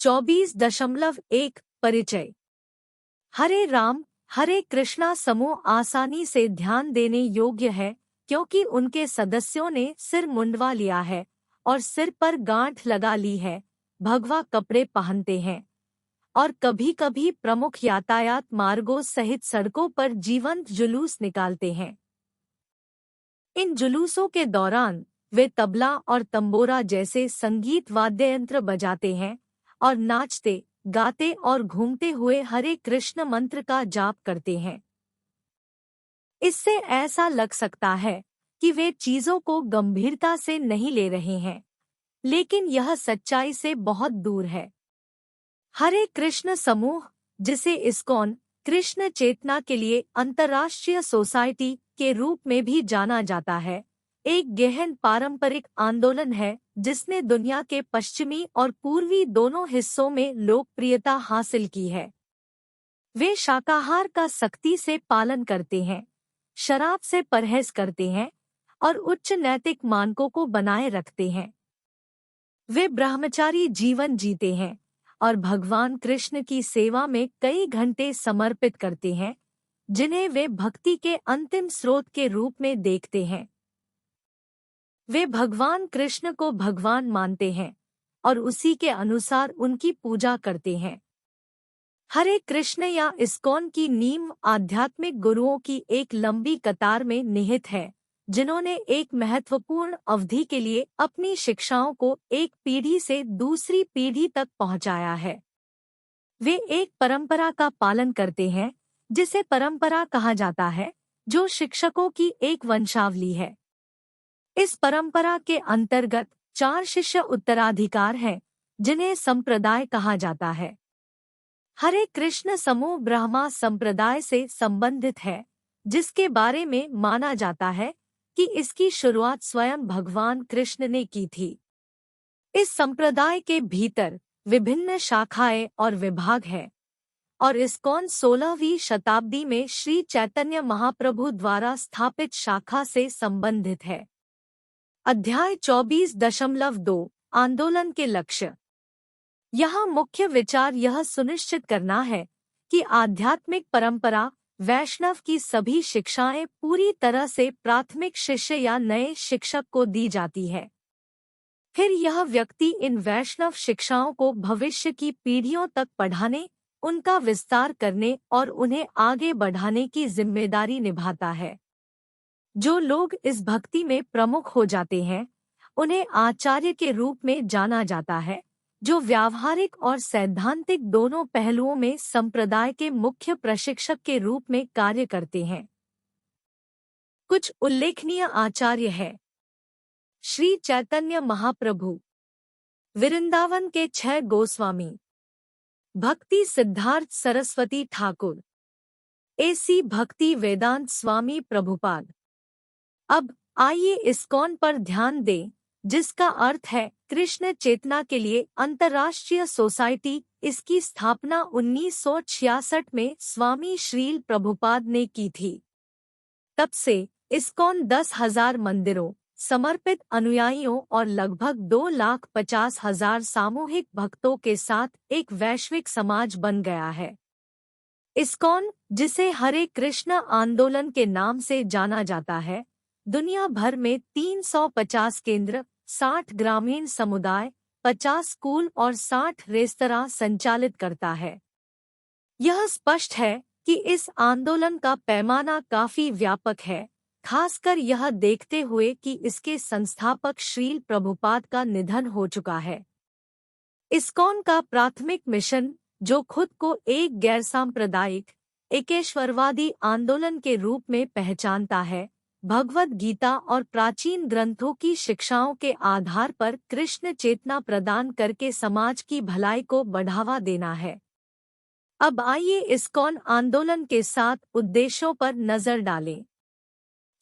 24.1 परिचय। हरे राम हरे कृष्णा समूह आसानी से ध्यान देने योग्य है, क्योंकि उनके सदस्यों ने सिर मुंडवा लिया है और सिर पर गांठ लगा ली है, भगवा कपड़े पहनते हैं और कभी कभी प्रमुख यातायात मार्गों सहित सड़कों पर जीवंत जुलूस निकालते हैं। इन जुलूसों के दौरान वे तबला और तंबोरा जैसे संगीत वाद्य यंत्र बजाते हैं और नाचते गाते और घूमते हुए हरे कृष्ण मंत्र का जाप करते हैं। इससे ऐसा लग सकता है कि वे चीजों को गंभीरता से नहीं ले रहे हैं, लेकिन यह सच्चाई से बहुत दूर है। हरे कृष्ण समूह, जिसे इस्कॉन कृष्ण चेतना के लिए अंतर्राष्ट्रीय सोसाइटी के रूप में भी जाना जाता है, एक गहन पारंपरिक आंदोलन है जिसने दुनिया के पश्चिमी और पूर्वी दोनों हिस्सों में लोकप्रियता हासिल की है। वे शाकाहार का सख्ती से पालन करते हैं, शराब से परहेज करते हैं और उच्च नैतिक मानकों को बनाए रखते हैं। वे ब्रह्मचारी जीवन जीते हैं और भगवान कृष्ण की सेवा में कई घंटे समर्पित करते हैं, जिन्हें वे भक्ति के अंतिम स्रोत के रूप में देखते हैं। वे भगवान कृष्ण को भगवान मानते हैं और उसी के अनुसार उनकी पूजा करते हैं। हरे कृष्ण या इस्कॉन की नींव आध्यात्मिक गुरुओं की एक लंबी कतार में निहित है, जिन्होंने एक महत्वपूर्ण अवधि के लिए अपनी शिक्षाओं को एक पीढ़ी से दूसरी पीढ़ी तक पहुंचाया है। वे एक परंपरा का पालन करते हैं, जिसे परंपरा कहा जाता है, जो शिक्षकों की एक वंशावली है। इस परंपरा के अंतर्गत 4 शिष्य उत्तराधिकार हैं, जिन्हें संप्रदाय कहा जाता है। हरे कृष्ण समूह ब्रह्मा संप्रदाय से संबंधित है, जिसके बारे में माना जाता है कि इसकी शुरुआत स्वयं भगवान कृष्ण ने की थी। इस संप्रदाय के भीतर विभिन्न शाखाएं और विभाग हैं और इस्कॉन 16वीं शताब्दी में श्री चैतन्य महाप्रभु द्वारा स्थापित शाखा से संबंधित है। अध्याय 24.2 आंदोलन के लक्ष्य। यहाँ मुख्य विचार यह सुनिश्चित करना है कि आध्यात्मिक परंपरा वैष्णव की सभी शिक्षाएं पूरी तरह से प्राथमिक शिष्य या नए शिक्षक को दी जाती है। फिर यह व्यक्ति इन वैष्णव शिक्षाओं को भविष्य की पीढ़ियों तक पढ़ाने, उनका विस्तार करने और उन्हें आगे बढ़ाने की जिम्मेदारी निभाता है। जो लोग इस भक्ति में प्रमुख हो जाते हैं, उन्हें आचार्य के रूप में जाना जाता है, जो व्यावहारिक और सैद्धांतिक दोनों पहलुओं में संप्रदाय के मुख्य प्रशिक्षक के रूप में कार्य करते हैं। कुछ उल्लेखनीय आचार्य हैं। श्री चैतन्य महाप्रभु, वृंदावन के 6 गोस्वामी, भक्ति सिद्धार्थ सरस्वती ठाकुर, एसी भक्ति वेदांत स्वामी प्रभुपाद। अब आइए इस्कॉन पर ध्यान दें, जिसका अर्थ है कृष्ण चेतना के लिए अंतर्राष्ट्रीय सोसाइटी। इसकी स्थापना 1966 में स्वामी श्रील प्रभुपाद ने की थी। तब से इस्कॉन 10,000 मंदिरों, समर्पित अनुयायियों और लगभग 2,50,000 सामूहिक भक्तों के साथ एक वैश्विक समाज बन गया है। इस्कॉन, जिसे हरे कृष्ण आंदोलन के नाम से जाना जाता है, दुनिया भर में 350 केंद्र, 60 ग्रामीण समुदाय, 50 स्कूल और 60 रेस्तरां संचालित करता है। यह स्पष्ट है कि इस आंदोलन का पैमाना काफी व्यापक है, खासकर यह देखते हुए कि इसके संस्थापक श्रील प्रभुपाद का निधन हो चुका है। इस्कॉन का प्राथमिक मिशन, जो खुद को एक गैरसांप्रदायिक, एकेश्वरवादी आंदोलन के रूप में पहचानता है, भगवद गीता और प्राचीन ग्रंथों की शिक्षाओं के आधार पर कृष्ण चेतना प्रदान करके समाज की भलाई को बढ़ावा देना है। अब आइए इस्कॉन आंदोलन के 7 उद्देश्यों पर नजर डालें।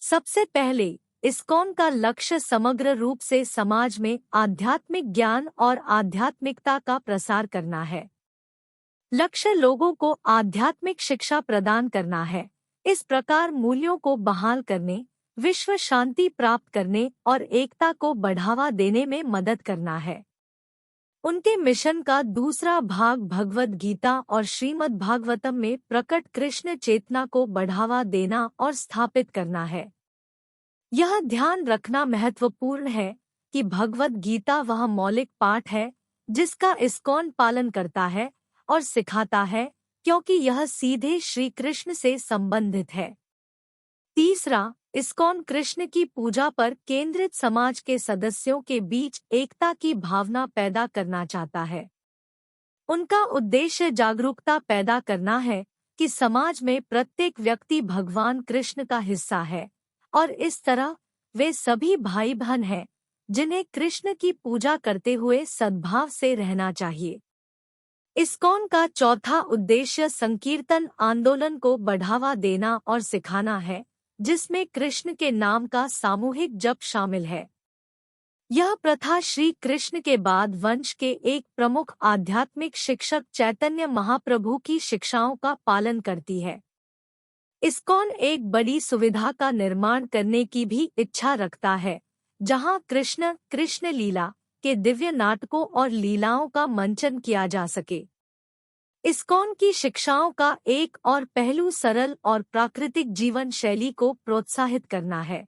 सबसे पहले, इस्कॉन का लक्ष्य समग्र रूप से समाज में आध्यात्मिक ज्ञान और आध्यात्मिकता का प्रसार करना है। लक्ष्य लोगों को आध्यात्मिक शिक्षा प्रदान करना है, इस प्रकार मूल्यों को बहाल करने, विश्व शांति प्राप्त करने और एकता को बढ़ावा देने में मदद करना है। उनके मिशन का दूसरा भाग भगवद गीता और श्रीमद् भागवतम में प्रकट कृष्ण चेतना को बढ़ावा देना और स्थापित करना है। यह ध्यान रखना महत्वपूर्ण है कि भगवद गीता वह मौलिक पाठ है जिसका इस्कॉन पालन करता है और सिखाता है, क्योंकि यह सीधे श्री कृष्ण से संबंधित है। तीसरा, इस्कॉन कृष्ण की पूजा पर केंद्रित समाज के सदस्यों के बीच एकता की भावना पैदा करना चाहता है। उनका उद्देश्य जागरूकता पैदा करना है कि समाज में प्रत्येक व्यक्ति भगवान कृष्ण का हिस्सा है और इस तरह वे सभी भाई बहन हैं जिन्हें कृष्ण की पूजा करते हुए सद्भाव से रहना चाहिए। इस्कॉन का चौथा उद्देश्य संकीर्तन आंदोलन को बढ़ावा देना और सिखाना है, जिसमें कृष्ण के नाम का सामूहिक जप शामिल है। यह प्रथा श्री कृष्ण के बाद वंश के एक प्रमुख आध्यात्मिक शिक्षक चैतन्य महाप्रभु की शिक्षाओं का पालन करती है। इस्कॉन एक बड़ी सुविधा का निर्माण करने की भी इच्छा रखता है, जहां कृष्ण लीला के दिव्य नाटकों और लीलाओं का मंचन किया जा सके। इस्कॉन की शिक्षाओं का एक और पहलू सरल और प्राकृतिक जीवन शैली को प्रोत्साहित करना है।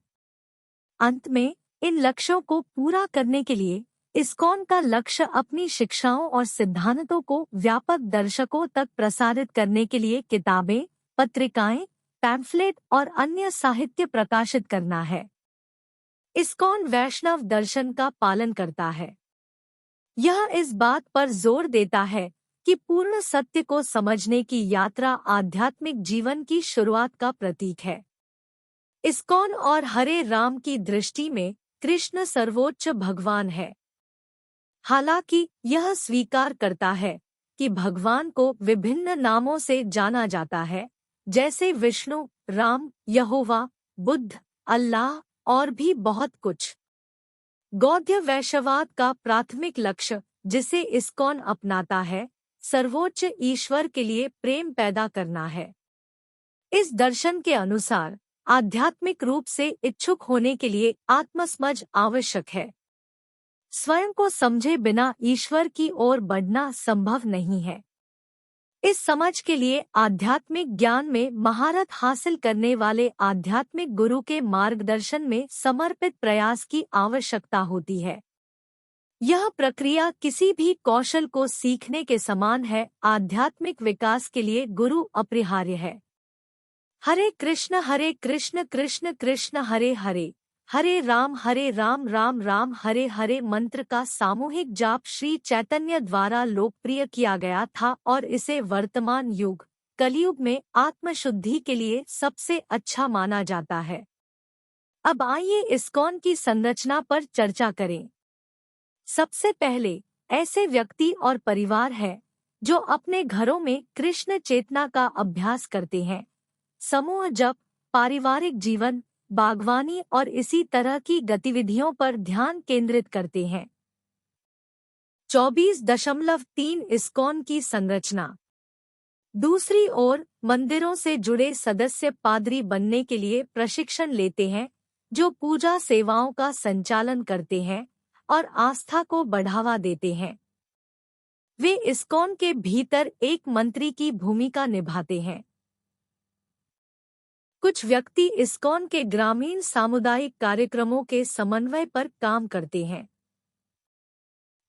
अंत में, इन लक्ष्यों को पूरा करने के लिए इस्कॉन का लक्ष्य अपनी शिक्षाओं और सिद्धांतों को व्यापक दर्शकों तक प्रसारित करने के लिए किताबें, पत्रिकाएं, पैम्फलेट और अन्य साहित्य प्रकाशित करना है। इस्कॉन वैष्णव दर्शन का पालन करता है। यह इस बात पर जोर देता है कि पूर्ण सत्य को समझने की यात्रा आध्यात्मिक जीवन की शुरुआत का प्रतीक है। इस्कॉन और हरे राम की दृष्टि में कृष्ण सर्वोच्च भगवान है। हालांकि यह स्वीकार करता है कि भगवान को विभिन्न नामों से जाना जाता है, जैसे विष्णु, राम, यहोवा, बुद्ध, अल्लाह और भी बहुत कुछ। गौध्य वैश्यवाद का प्राथमिक लक्ष्य, जिसे इस्कॉन अपनाता है, सर्वोच्च ईश्वर के लिए प्रेम पैदा करना है। इस दर्शन के अनुसार आध्यात्मिक रूप से इच्छुक होने के लिए आत्मसमझ आवश्यक है। स्वयं को समझे बिना ईश्वर की ओर बढ़ना संभव नहीं है। इस समझ के लिए आध्यात्मिक ज्ञान में महारत हासिल करने वाले आध्यात्मिक गुरु के मार्गदर्शन में समर्पित प्रयास की आवश्यकता होती है। यह प्रक्रिया किसी भी कौशल को सीखने के समान है। आध्यात्मिक विकास के लिए गुरु अपरिहार्य है। हरे कृष्ण कृष्ण कृष्ण हरे हरे, हरे राम राम राम हरे हरे मंत्र का सामूहिक जाप श्री चैतन्य द्वारा लोकप्रिय किया गया था और इसे वर्तमान युग कलयुग में आत्मशुद्धि के लिए सबसे अच्छा माना जाता है। अब आइए इस्कॉन की संरचना पर चर्चा करें। सबसे पहले ऐसे व्यक्ति और परिवार हैं जो अपने घरों में कृष्ण चेतना का अभ्यास करते हैं। समूह जप, पारिवारिक जीवन, बागवानी और इसी तरह की गतिविधियों पर ध्यान केंद्रित करते हैं। 24.3 इस्कॉन की संरचना। दूसरी ओर मंदिरों से जुड़े सदस्य पादरी बनने के लिए प्रशिक्षण लेते हैं, जो पूजा सेवाओं का संचालन करते हैं और आस्था को बढ़ावा देते हैं। वे इस्कॉन के भीतर एक मंत्री की भूमिका निभाते हैं। कुछ व्यक्ति इस्कॉन के ग्रामीण सामुदायिक कार्यक्रमों के समन्वय पर काम करते हैं।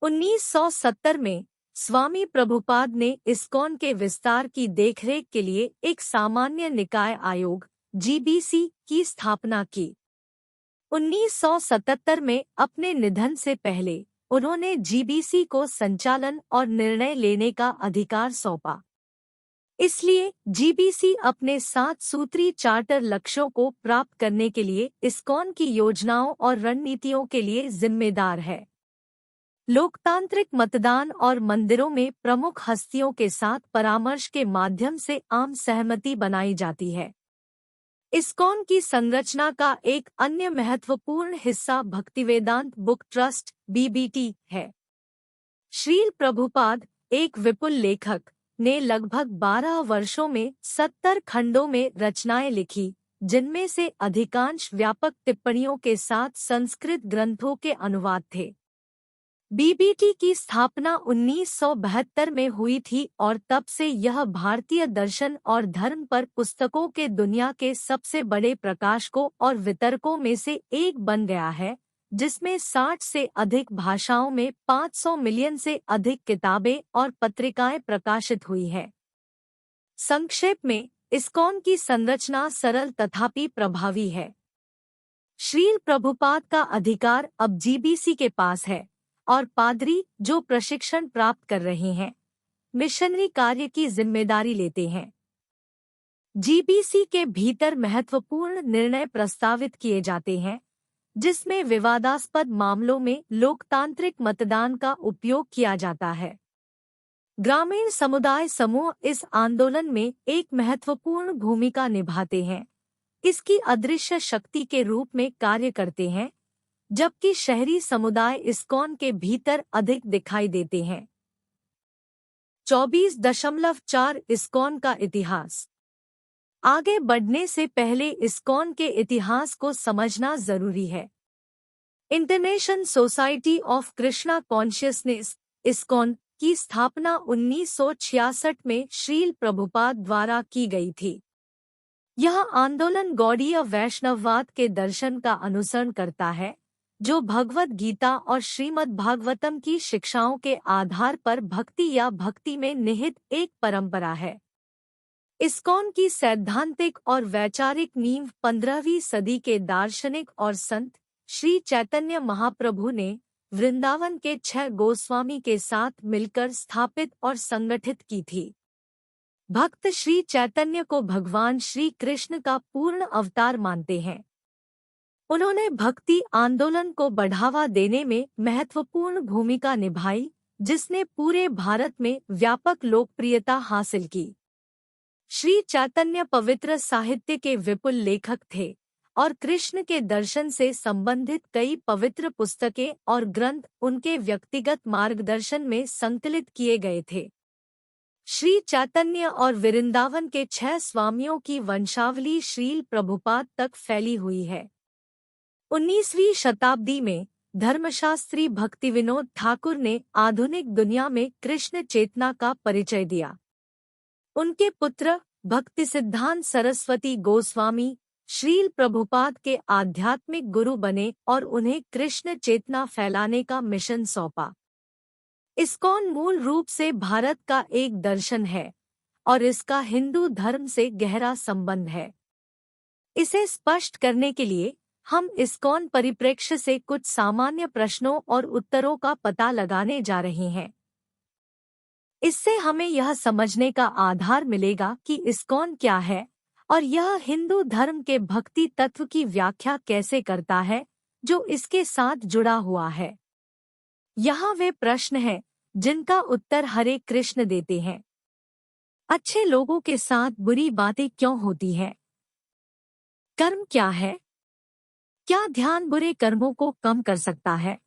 1970 में स्वामी प्रभुपाद ने इस्कॉन के विस्तार की देखरेख के लिए एक सामान्य निकाय आयोग (जीबीसी) की स्थापना की। 1977 में अपने निधन से पहले उन्होंने जीबीसी को संचालन और निर्णय लेने का अधिकार सौंपा। इसलिए जीबीसी अपने 7 सूत्री चार्टर लक्ष्यों को प्राप्त करने के लिए इस्कॉन की योजनाओं और रणनीतियों के लिए जिम्मेदार है। लोकतांत्रिक मतदान और मंदिरों में प्रमुख हस्तियों के साथ परामर्श के माध्यम से आम सहमति बनाई जाती है। इस्कॉन की संरचना का एक अन्य महत्वपूर्ण हिस्सा भक्तिवेदांत बुक ट्रस्ट (बीबीटी) है। श्रील प्रभुपाद, एक विपुल लेखक, ने लगभग 12 वर्षों में 70 खंडों में रचनाएं लिखी, जिनमें से अधिकांश व्यापक टिप्पणियों के साथ संस्कृत ग्रंथों के अनुवाद थे। बीबीटी की स्थापना 1972 में हुई थी और तब से यह भारतीय दर्शन और धर्म पर पुस्तकों के दुनिया के सबसे बड़े प्रकाशकों और वितरकों में से एक बन गया है, जिसमें 60 से अधिक भाषाओं में 500 मिलियन से अधिक किताबें और पत्रिकाएं प्रकाशित हुई है। संक्षेप में, इस्कॉन की संरचना सरल तथापि प्रभावी है। श्रील प्रभुपाद का अधिकार अब जीबीसी के पास है और पादरी जो प्रशिक्षण प्राप्त कर रहे हैं, मिशनरी कार्य की जिम्मेदारी लेते हैं। जीबीसी के भीतर महत्वपूर्ण निर्णय प्रस्तावित किए जाते हैं, जिसमें विवादास्पद मामलों में लोकतांत्रिक मतदान का उपयोग किया जाता है। ग्रामीण समुदाय समूह इस आंदोलन में एक महत्वपूर्ण भूमिका निभाते हैं, इसकी अदृश्य शक्ति के रूप में कार्य करते हैं, जबकि शहरी समुदाय इस्कॉन के भीतर अधिक दिखाई देते हैं। 24.4 इस्कॉन का इतिहास। आगे बढ़ने से पहले इस्कॉन के इतिहास को समझना जरूरी है। International society of Krishna consciousness ISKCON की स्थापना 1966 में श्रील प्रभुपाद द्वारा की गई थी। यह आंदोलन गौड़ीय वैष्णववाद के दर्शन का अनुसरण करता है, जो भगवद गीता और श्रीमद् भागवतम की शिक्षाओं के आधार पर भक्ति या भक्ति में निहित एक परंपरा है। इस्कॉन की सैद्धांतिक और वैचारिक नींव 15वीं सदी के दार्शनिक और संत श्री चैतन्य महाप्रभु ने वृंदावन के 6 गोस्वामी के साथ मिलकर स्थापित और संगठित की थी। भक्त श्री चैतन्य को भगवान श्री कृष्ण का पूर्ण अवतार मानते हैं। उन्होंने भक्ति आंदोलन को बढ़ावा देने में महत्वपूर्ण भूमिका निभाई, जिसने पूरे भारत में व्यापक लोकप्रियता हासिल की। श्री चैतन्य पवित्र साहित्य के विपुल लेखक थे और कृष्ण के दर्शन से संबंधित कई पवित्र पुस्तकें और ग्रंथ उनके व्यक्तिगत मार्गदर्शन में संकलित किए गए थे। श्री चैतन्य और वृंदावन के 6 स्वामियों की वंशावली श्रील प्रभुपाद तक फैली हुई है। 19वीं शताब्दी में धर्मशास्त्री भक्तिविनोद ठाकुर ने आधुनिक दुनिया में कृष्ण चेतना का परिचय दिया। उनके पुत्र भक्तिसिद्धांत सरस्वती गोस्वामी श्रील प्रभुपाद के आध्यात्मिक गुरु बने और उन्हें कृष्ण चेतना फैलाने का मिशन सौंपा। इस्कॉन मूल रूप से भारत का एक दर्शन है और इसका हिंदू धर्म से गहरा संबंध है। इसे स्पष्ट करने के लिए हम इस्कॉन परिप्रेक्ष्य से कुछ सामान्य प्रश्नों और उत्तरों का पता लगाने जा रहे हैं। इससे हमें यह समझने का आधार मिलेगा कि इस्कॉन क्या है और यह हिंदू धर्म के भक्ति तत्व की व्याख्या कैसे करता है जो इसके साथ जुड़ा हुआ है। यहाँ वे प्रश्न हैं जिनका उत्तर हरे कृष्ण देते हैं। अच्छे लोगों के साथ बुरी बातें क्यों होती हैं? कर्म क्या है? क्या ध्यान बुरे कर्मों को कम कर सकता है?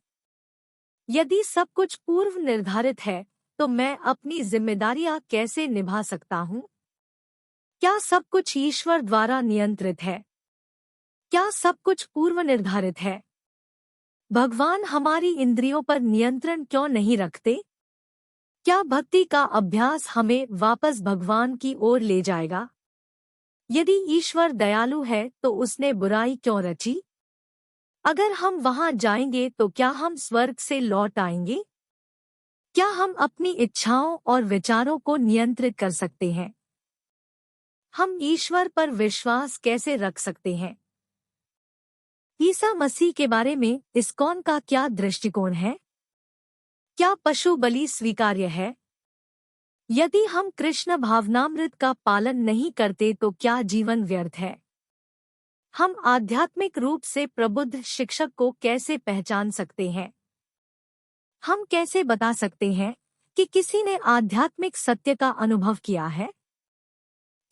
यदि सब कुछ पूर्व निर्धारित है, तो मैं अपनी जिम्मेदारियां कैसे निभा सकता हूँ? क्या सब कुछ ईश्वर द्वारा नियंत्रित है? क्या सब कुछ पूर्व निर्धारित है? भगवान हमारी इंद्रियों पर नियंत्रण क्यों नहीं रखते? क्या भक्ति का अभ्यास हमें वापस भगवान की ओर ले जाएगा? यदि ईश्वर दयालु है तो उसने बुराई क्यों रची? अगर हम वहां जाएंगे तो क्या हम स्वर्ग से लौट आएंगे? क्या हम अपनी इच्छाओं और विचारों को नियंत्रित कर सकते हैं? हम ईश्वर पर विश्वास कैसे रख सकते हैं? ईसा मसीह के बारे में इस्कॉन का क्या दृष्टिकोण है? क्या पशु बलि स्वीकार्य है? यदि हम कृष्ण भावनामृत का पालन नहीं करते तो क्या जीवन व्यर्थ है? हम आध्यात्मिक रूप से प्रबुद्ध शिक्षक को कैसे पहचान सकते हैं? हम कैसे बता सकते हैं कि किसी ने आध्यात्मिक सत्य का अनुभव किया है?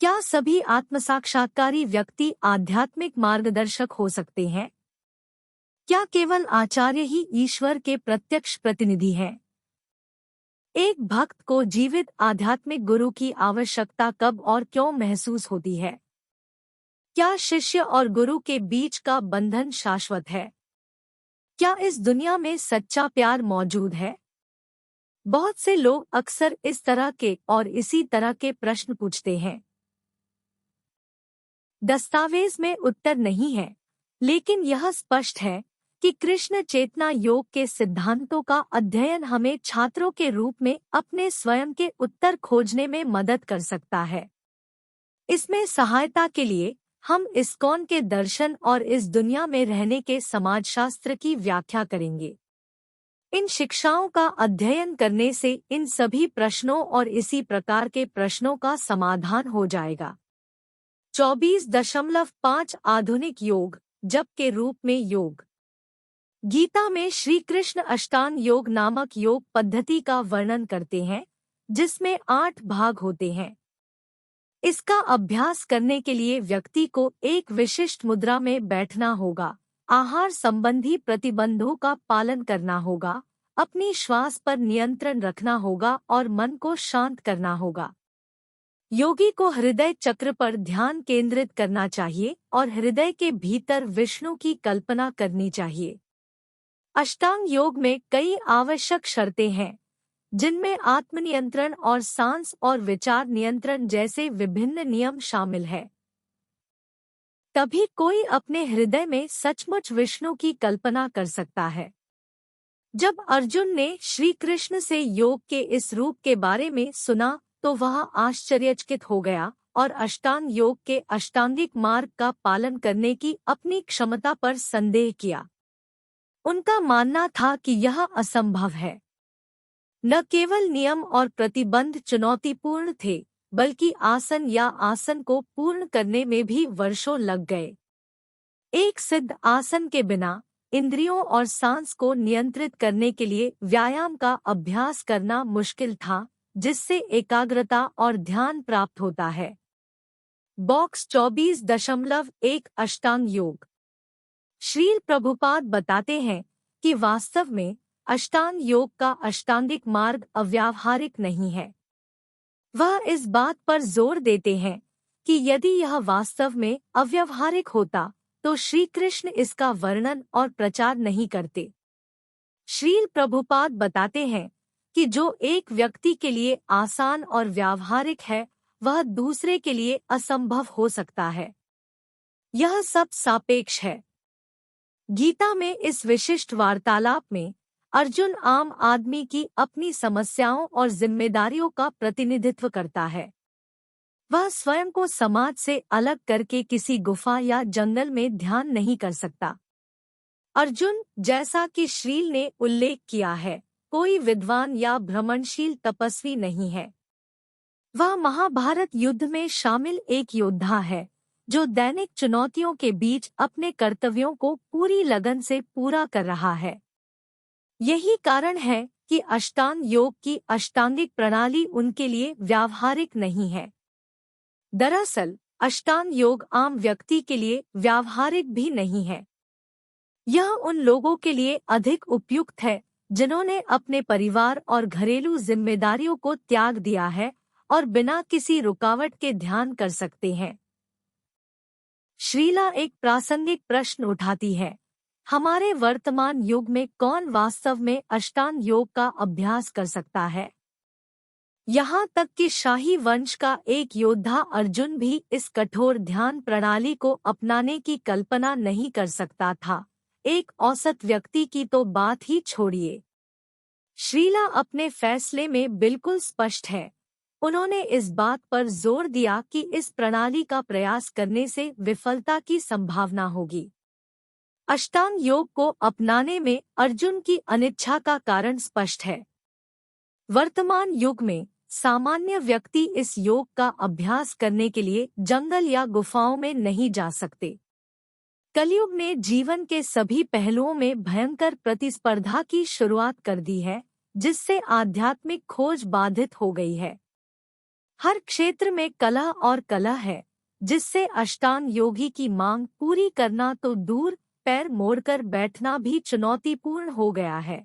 क्या सभी आत्मसाक्षात्कारी व्यक्ति आध्यात्मिक मार्गदर्शक हो सकते हैं? क्या केवल आचार्य ही ईश्वर के प्रत्यक्ष प्रतिनिधि हैं? एक भक्त को जीवित आध्यात्मिक गुरु की आवश्यकता कब और क्यों महसूस होती है? क्या शिष्य और गुरु के बीच का बंधन शाश्वत है? क्या इस दुनिया में सच्चा प्यार मौजूद है? बहुत से लोग अक्सर इस तरह के और इसी तरह के प्रश्न पूछते हैं। दस्तावेज में उत्तर नहीं है, लेकिन यह स्पष्ट है कि कृष्ण चेतना योग के सिद्धांतों का अध्ययन हमें छात्रों के रूप में अपने स्वयं के उत्तर खोजने में मदद कर सकता है। इसमें सहायता के लिए हम इस्कॉन के दर्शन और इस दुनिया में रहने के समाजशास्त्र की व्याख्या करेंगे। इन शिक्षाओं का अध्ययन करने से इन सभी प्रश्नों और इसी प्रकार के प्रश्नों का समाधान हो जाएगा। 24.5 आधुनिक योग जप के रूप में योग। गीता में श्री कृष्ण अष्टांग योग नामक योग पद्धति का वर्णन करते हैं, जिसमें 8 भाग होते हैं। इसका अभ्यास करने के लिए व्यक्ति को एक विशिष्ट मुद्रा में बैठना होगा, आहार संबंधी प्रतिबंधों का पालन करना होगा, अपनी श्वास पर नियंत्रण रखना होगा और मन को शांत करना होगा। योगी को हृदय चक्र पर ध्यान केंद्रित करना चाहिए और हृदय के भीतर विष्णु की कल्पना करनी चाहिए। अष्टांग योग में कई आवश्यक शर्तें हैं, जिनमें आत्मनियंत्रण और सांस और विचार नियंत्रण जैसे विभिन्न नियम शामिल हैं। तभी कोई अपने हृदय में सचमुच विष्णु की कल्पना कर सकता है। जब अर्जुन ने श्री कृष्ण से योग के इस रूप के बारे में सुना तो वह आश्चर्यचकित हो गया और अष्टांग योग के अष्टांगिक मार्ग का पालन करने की अपनी क्षमता पर संदेह किया। उनका मानना था कि यह असंभव है। न केवल नियम और प्रतिबंध चुनौतीपूर्ण थे, बल्कि आसन को पूर्ण करने में भी वर्षों लग गए। एक सिद्ध आसन के बिना इंद्रियों और सांस को नियंत्रित करने के लिए व्यायाम का अभ्यास करना मुश्किल था, जिससे एकाग्रता और ध्यान प्राप्त होता है। बॉक्स 24.1 अष्टांग योग। श्रील प्रभुपाद बताते हैं कि वास्तव में अष्टांग योग का अष्टांगिक मार्ग अव्यावहारिक नहीं है। वह इस बात पर जोर देते हैं कि यदि यह वास्तव में अव्यावहारिक होता तो श्री कृष्ण इसका वर्णन और प्रचार नहीं करते। श्रील प्रभुपाद बताते हैं कि जो एक व्यक्ति के लिए आसान और व्यावहारिक है, वह दूसरे के लिए असंभव हो सकता है। यह सब सापेक्ष है। गीता में इस विशिष्ट वार्तालाप में अर्जुन आम आदमी की अपनी समस्याओं और जिम्मेदारियों का प्रतिनिधित्व करता है। वह स्वयं को समाज से अलग करके किसी गुफा या जंगल में ध्यान नहीं कर सकता। अर्जुन, जैसा कि श्रील ने उल्लेख किया है, कोई विद्वान या भ्रमणशील तपस्वी नहीं है। वह महाभारत युद्ध में शामिल एक योद्धा है, जो दैनिक चुनौतियों के बीच अपने कर्तव्यों को पूरी लगन से पूरा कर रहा है। यही कारण है कि अष्टांग योग की अष्टांगिक प्रणाली उनके लिए व्यावहारिक नहीं है। दरअसल अष्टांग योग आम व्यक्ति के लिए व्यावहारिक भी नहीं है। यह उन लोगों के लिए अधिक उपयुक्त है जिन्होंने अपने परिवार और घरेलू जिम्मेदारियों को त्याग दिया है और बिना किसी रुकावट के ध्यान कर सकते हैं। श्रीला एक प्रासंगिक प्रश्न उठाती है, हमारे वर्तमान युग में कौन वास्तव में अष्टांग योग का अभ्यास कर सकता है? यहाँ तक कि शाही वंश का एक योद्धा अर्जुन भी इस कठोर ध्यान प्रणाली को अपनाने की कल्पना नहीं कर सकता था। एक औसत व्यक्ति की तो बात ही छोड़िए। श्रीला अपने फैसले में बिल्कुल स्पष्ट है। उन्होंने इस बात पर जोर दिया कि इस प्रणाली का प्रयास करने से विफलता की संभावना होगी। अष्टांग योग को अपनाने में अर्जुन की अनिच्छा का कारण स्पष्ट है। वर्तमान युग में सामान्य व्यक्ति इस योग का अभ्यास करने के लिए जंगल या गुफाओं में नहीं जा सकते। कलयुग ने जीवन के सभी पहलुओं में भयंकर प्रतिस्पर्धा की शुरुआत कर दी है, जिससे आध्यात्मिक खोज बाधित हो गई है। हर क्षेत्र में कलह और कलह है, जिससे अष्टांग योगी की मांग पूरी करना तो दूर, पैर मोड़कर बैठना भी चुनौतीपूर्ण हो गया है।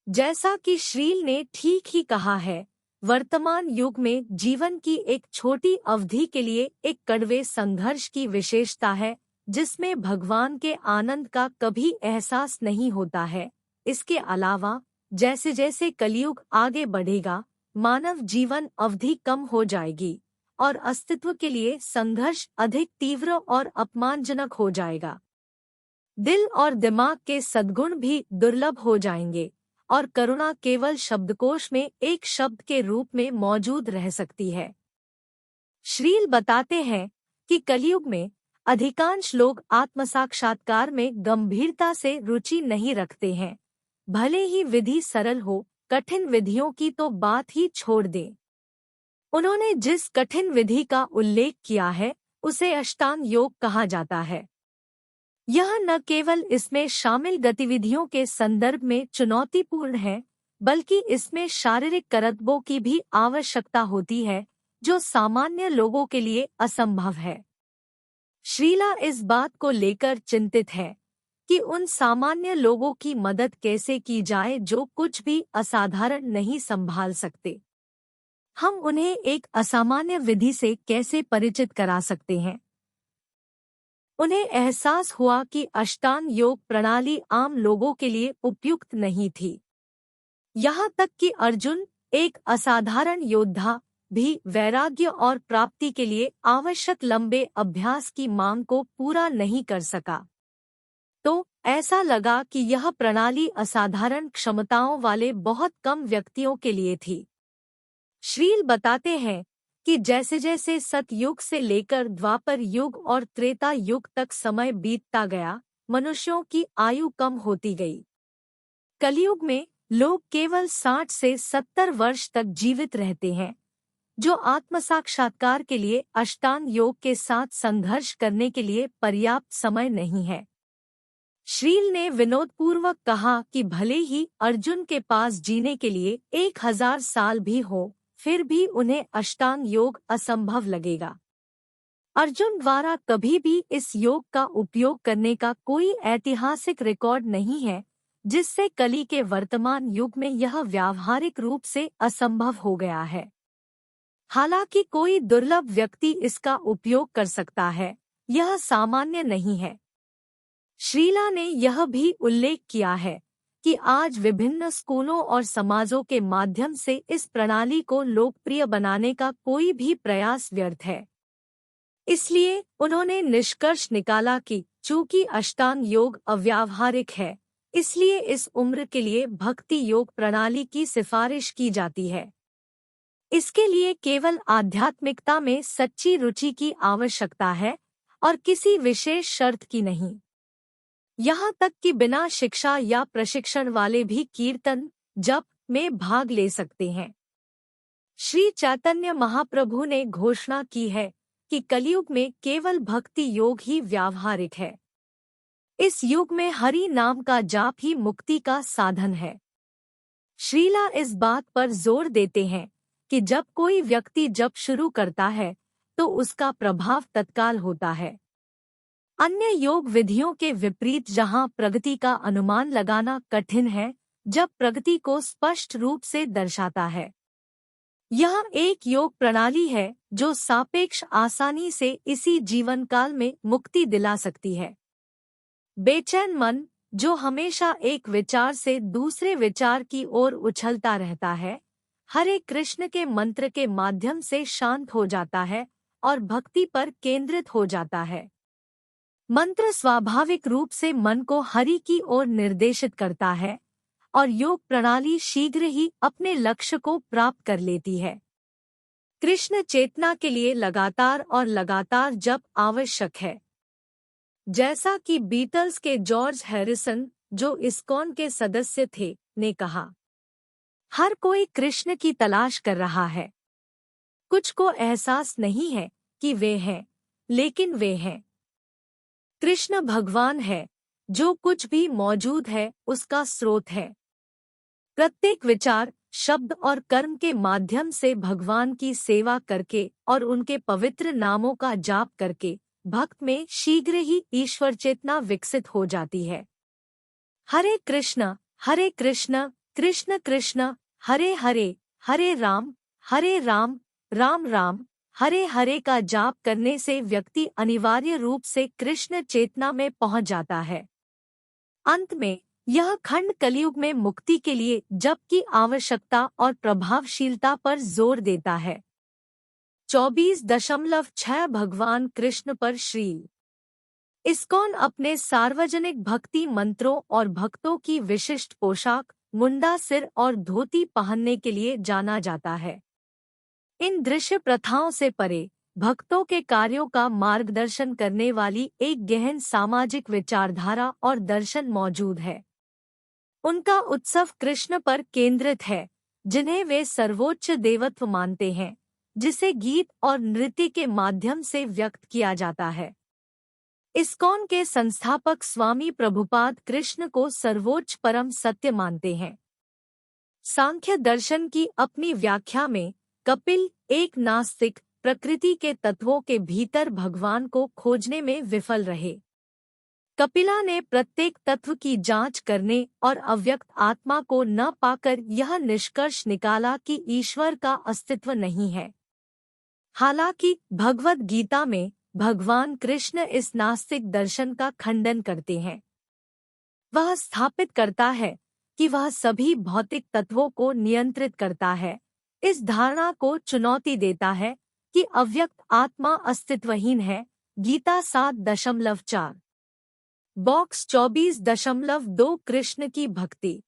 जैसा कि श्रील ने ठीक ही कहा है, वर्तमान युग में जीवन की एक छोटी अवधि के लिए एक कड़वे संघर्ष की विशेषता है, जिसमें भगवान के आनंद का कभी एहसास नहीं होता है। इसके अलावा जैसे जैसे कलयुग आगे बढ़ेगा, मानव जीवन अवधि कम हो जाएगी और अस्तित्व के लिए संघर्ष अधिक तीव्र और अपमानजनक हो जाएगा। दिल और दिमाग के सद्गुण भी दुर्लभ हो जाएंगे और करुणा केवल शब्दकोश में एक शब्द के रूप में मौजूद रह सकती है। श्रील बताते हैं कि कलयुग में अधिकांश लोग आत्मसाक्षात्कार में गंभीरता से रुचि नहीं रखते हैं। भले ही विधि सरल हो, कठिन विधियों की तो बात ही छोड़ दें। उन्होंने जिस कठिन विधि का उल्लेख किया है उसे अष्टांग योग कहा जाता है। यह न केवल इसमें शामिल गतिविधियों के संदर्भ में चुनौतीपूर्ण है, बल्कि इसमें शारीरिक करतबों की भी आवश्यकता होती है, जो सामान्य लोगों के लिए असंभव है। श्रीला इस बात को लेकर चिंतित है कि उन सामान्य लोगों की मदद कैसे की जाए जो कुछ भी असाधारण नहीं संभाल सकते। हम उन्हें एक असामान्य विधि से कैसे परिचित करा सकते हैं? उन्हें एहसास हुआ कि अष्टांग योग प्रणाली आम लोगों के लिए उपयुक्त नहीं थी। यहाँ तक कि अर्जुन, एक असाधारण योद्धा, भी वैराग्य और प्राप्ति के लिए आवश्यक लंबे अभ्यास की मांग को पूरा नहीं कर सका। तो ऐसा लगा कि यह प्रणाली असाधारण क्षमताओं वाले बहुत कम व्यक्तियों के लिए थी। श्रील बताते हैं कि जैसे जैसे सतयुग से लेकर द्वापर युग और त्रेता युग तक समय बीतता गया, मनुष्यों की आयु कम होती गई। कलयुग में लोग केवल 60 से 70 वर्ष तक जीवित रहते हैं, जो आत्मसाक्षात्कार के लिए अष्टांग योग के साथ संघर्ष करने के लिए पर्याप्त समय नहीं है। श्रील ने विनोदपूर्वक कहा कि भले ही अर्जुन के पास जीने के लिए 1000 साल भी हो, फिर भी उन्हें अष्टांग योग असंभव लगेगा। अर्जुन द्वारा कभी भी इस योग का उपयोग करने का कोई ऐतिहासिक रिकॉर्ड नहीं है, जिससे कली के वर्तमान युग में यह व्यावहारिक रूप से असंभव हो गया है। हालांकि कोई दुर्लभ व्यक्ति इसका उपयोग कर सकता है, यह सामान्य नहीं है। श्रीला ने यह भी उल्लेख किया है कि आज विभिन्न स्कूलों और समाजों के माध्यम से इस प्रणाली को लोकप्रिय बनाने का कोई भी प्रयास व्यर्थ है। इसलिए उन्होंने निष्कर्ष निकाला कि चूंकि अष्टांग योग अव्यावहारिक है, इसलिए इस उम्र के लिए भक्ति योग प्रणाली की सिफारिश की जाती है। इसके लिए केवल आध्यात्मिकता में सच्ची रुचि की आवश्यकता है और किसी विशेष शर्त की नहीं। यहाँ तक कि बिना शिक्षा या प्रशिक्षण वाले भी कीर्तन, जप में भाग ले सकते हैं। श्री चैतन्य महाप्रभु ने घोषणा की है कि कलयुग में केवल भक्ति योग ही व्यावहारिक है। इस युग में हरि नाम का जाप ही मुक्ति का साधन है। श्रीला इस बात पर जोर देते हैं कि जब कोई व्यक्ति जप शुरू करता है तो उसका प्रभाव तत्काल होता है। अन्य योग विधियों के विपरीत जहां प्रगति का अनुमान लगाना कठिन है, जब प्रगति को स्पष्ट रूप से दर्शाता है। यह एक योग प्रणाली है जो सापेक्ष आसानी से इसी जीवन काल में मुक्ति दिला सकती है। बेचैन मन, जो हमेशा एक विचार से दूसरे विचार की ओर उछलता रहता है, हरे कृष्ण के मंत्र के माध्यम से शांत हो जाता है और भक्ति पर केंद्रित हो जाता है। मंत्र स्वाभाविक रूप से मन को हरि की ओर निर्देशित करता है और योग प्रणाली शीघ्र ही अपने लक्ष्य को प्राप्त कर लेती है। कृष्ण चेतना के लिए लगातार और लगातार जप आवश्यक है। जैसा कि बीटल्स के जॉर्ज हैरिसन, जो इस्कॉन के सदस्य थे, ने कहा, हर कोई कृष्ण की तलाश कर रहा है। कुछ को एहसास नहीं है कि वे हैं, लेकिन वे हैं। कृष्ण भगवान है, जो कुछ भी मौजूद है उसका स्रोत है। प्रत्येक विचार, शब्द और कर्म के माध्यम से भगवान की सेवा करके और उनके पवित्र नामों का जाप करके भक्त में शीघ्र ही ईश्वर चेतना विकसित हो जाती है। हरे कृष्ण कृष्ण कृष्ण हरे हरे, हरे राम राम राम, हरे हरे का जाप करने से व्यक्ति अनिवार्य रूप से कृष्ण चेतना में पहुंच जाता है। अंत में यह खंड कलयुग में मुक्ति के लिए जप की आवश्यकता और प्रभावशीलता पर जोर देता है। 24.6 भगवान कृष्ण पर श्री इस्कॉन अपने सार्वजनिक भक्ति मंत्रों और भक्तों की विशिष्ट पोशाक, मुंडा सिर और धोती पहनने के लिए जाना जाता है। इन दृश्य प्रथाओं से परे भक्तों के कार्यों का मार्गदर्शन करने वाली एक गहन सामाजिक विचारधारा और दर्शन मौजूद है। उनका उत्सव कृष्ण पर केंद्रित है, जिन्हें वे सर्वोच्च देवत्व मानते हैं, जिसे गीत और नृत्य के माध्यम से व्यक्त किया जाता है। इस्कॉन के संस्थापक स्वामी प्रभुपाद कृष्ण को सर्वोच्च परम सत्य मानते हैं। सांख्य दर्शन की अपनी व्याख्या में कपिल एक नास्तिक प्रकृति के तत्वों के भीतर भगवान को खोजने में विफल रहे। कपिला ने प्रत्येक तत्व की जांच करने और अव्यक्त आत्मा को न पाकर यह निष्कर्ष निकाला कि ईश्वर का अस्तित्व नहीं है। हालांकि भगवद गीता में भगवान कृष्ण इस नास्तिक दर्शन का खंडन करते हैं। वह स्थापित करता है कि वह सभी भौतिक तत्वों को नियंत्रित करता है, इस धारणा को चुनौती देता है कि अव्यक्त आत्मा अस्तित्वहीन है। गीता 7.4 बॉक्स 24.2 कृष्ण की भक्ति।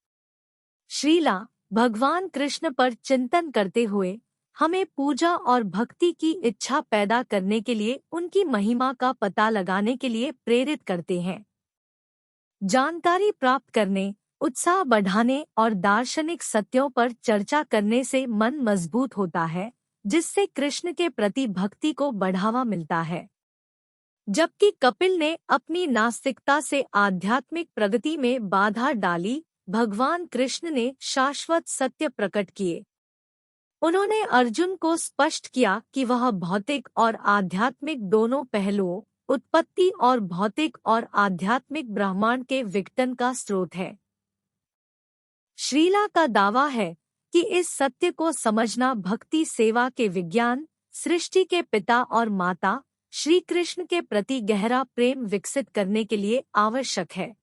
श्रीला भगवान कृष्ण पर चिंतन करते हुए हमें पूजा और भक्ति की इच्छा पैदा करने के लिए उनकी महिमा का पता लगाने के लिए प्रेरित करते हैं। जानकारी प्राप्त करने, उत्साह बढ़ाने और दार्शनिक सत्यों पर चर्चा करने से मन मजबूत होता है, जिससे कृष्ण के प्रति भक्ति को बढ़ावा मिलता है। जबकि कपिल ने अपनी नास्तिकता से आध्यात्मिक प्रगति में बाधा डाली, भगवान कृष्ण ने शाश्वत सत्य प्रकट किए। उन्होंने अर्जुन को स्पष्ट किया कि वह भौतिक और आध्यात्मिक दोनों पहलुओं, उत्पत्ति और भौतिक और आध्यात्मिक ब्रह्मांड के विघटन का स्रोत है। श्रीला का दावा है कि इस सत्य को समझना भक्ति सेवा के विज्ञान, सृष्टि के पिता और माता श्री कृष्ण के प्रति गहरा प्रेम विकसित करने के लिए आवश्यक है।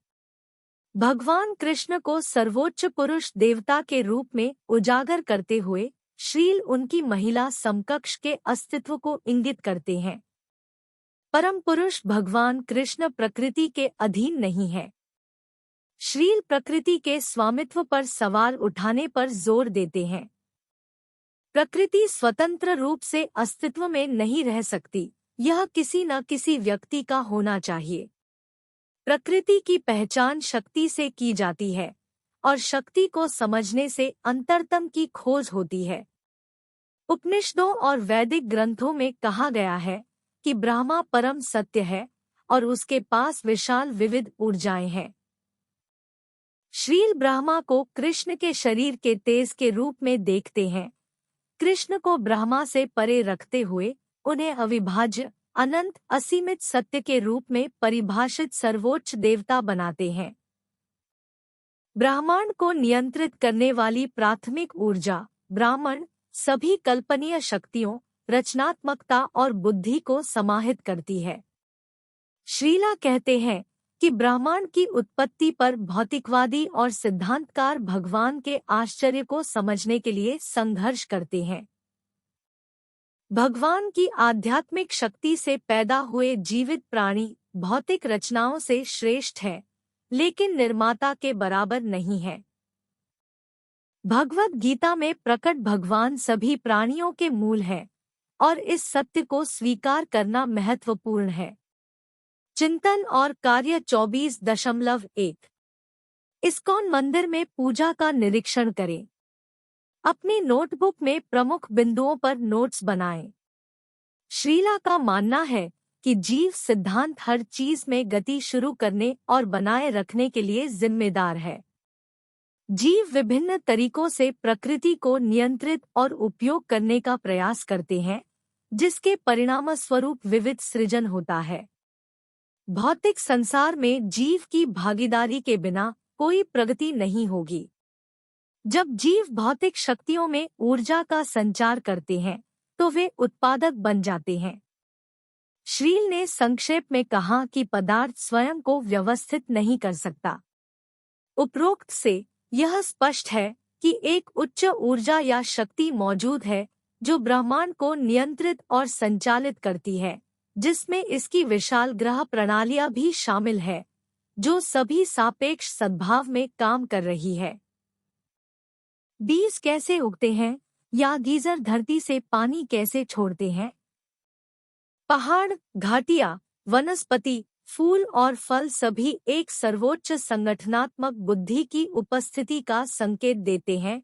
भगवान कृष्ण को सर्वोच्च पुरुष देवता के रूप में उजागर करते हुए श्रील उनकी महिला समकक्ष के अस्तित्व को इंगित करते हैं। परम पुरुष भगवान कृष्ण प्रकृति के अधीन नहीं है। श्रील प्रकृति के स्वामित्व पर सवाल उठाने पर जोर देते हैं। प्रकृति स्वतंत्र रूप से अस्तित्व में नहीं रह सकती, यह किसी न किसी व्यक्ति का होना चाहिए। प्रकृति की पहचान शक्ति से की जाती है और शक्ति को समझने से अंतरतम की खोज होती है। उपनिषदों और वैदिक ग्रंथों में कहा गया है कि ब्रह्मा परम सत्य है और उसके पास विशाल विविध ऊर्जाएं हैं। श्रील ब्रह्मा को कृष्ण के शरीर के तेज के रूप में देखते हैं। कृष्ण को ब्रह्मा से परे रखते हुए उन्हें अविभाज्य, अनंत, असीमित सत्य के रूप में परिभाषित सर्वोच्च देवता बनाते हैं। ब्रह्मांड को नियंत्रित करने वाली प्राथमिक ऊर्जा ब्राह्मण सभी कल्पनीय शक्तियों, रचनात्मकता और बुद्धि को समाहित करती है। श्रीला कहते हैं कि ब्रह्मांड की उत्पत्ति पर भौतिकवादी और सिद्धांतकार भगवान के आश्चर्य को समझने के लिए संघर्ष करते हैं। भगवान की आध्यात्मिक शक्ति से पैदा हुए जीवित प्राणी भौतिक रचनाओं से श्रेष्ठ है, लेकिन निर्माता के बराबर नहीं है। भगवद गीता में प्रकट भगवान सभी प्राणियों के मूल है और इस सत्य को स्वीकार करना महत्वपूर्ण है। चिंतन और कार्य 24.1 इस्कॉन मंदिर में पूजा का निरीक्षण करें। अपनी नोटबुक में प्रमुख बिंदुओं पर नोट्स बनाएं। श्रीला का मानना है कि जीव सिद्धांत हर चीज में गति शुरू करने और बनाए रखने के लिए जिम्मेदार है। जीव विभिन्न तरीकों से प्रकृति को नियंत्रित और उपयोग करने का प्रयास करते हैं, जिसके परिणामस्वरूप विविध सृजन होता है। भौतिक संसार में जीव की भागीदारी के बिना कोई प्रगति नहीं होगी। जब जीव भौतिक शक्तियों में ऊर्जा का संचार करते हैं, तो वे उत्पादक बन जाते हैं। श्रील ने संक्षेप में कहा कि पदार्थ स्वयं को व्यवस्थित नहीं कर सकता। उपरोक्त से यह स्पष्ट है कि एक उच्च ऊर्जा या शक्ति मौजूद है जो ब्रह्मांड को नियंत्रित और संचालित करती है, जिसमें इसकी विशाल ग्रह प्रणालियां भी शामिल है, जो सभी सापेक्ष सद्भाव में काम कर रही है। बीज कैसे उगते हैं या गीजर धरती से पानी कैसे छोड़ते हैं? पहाड़, घाटियां, वनस्पति, फूल और फल सभी एक सर्वोच्च संगठनात्मक बुद्धि की उपस्थिति का संकेत देते हैं,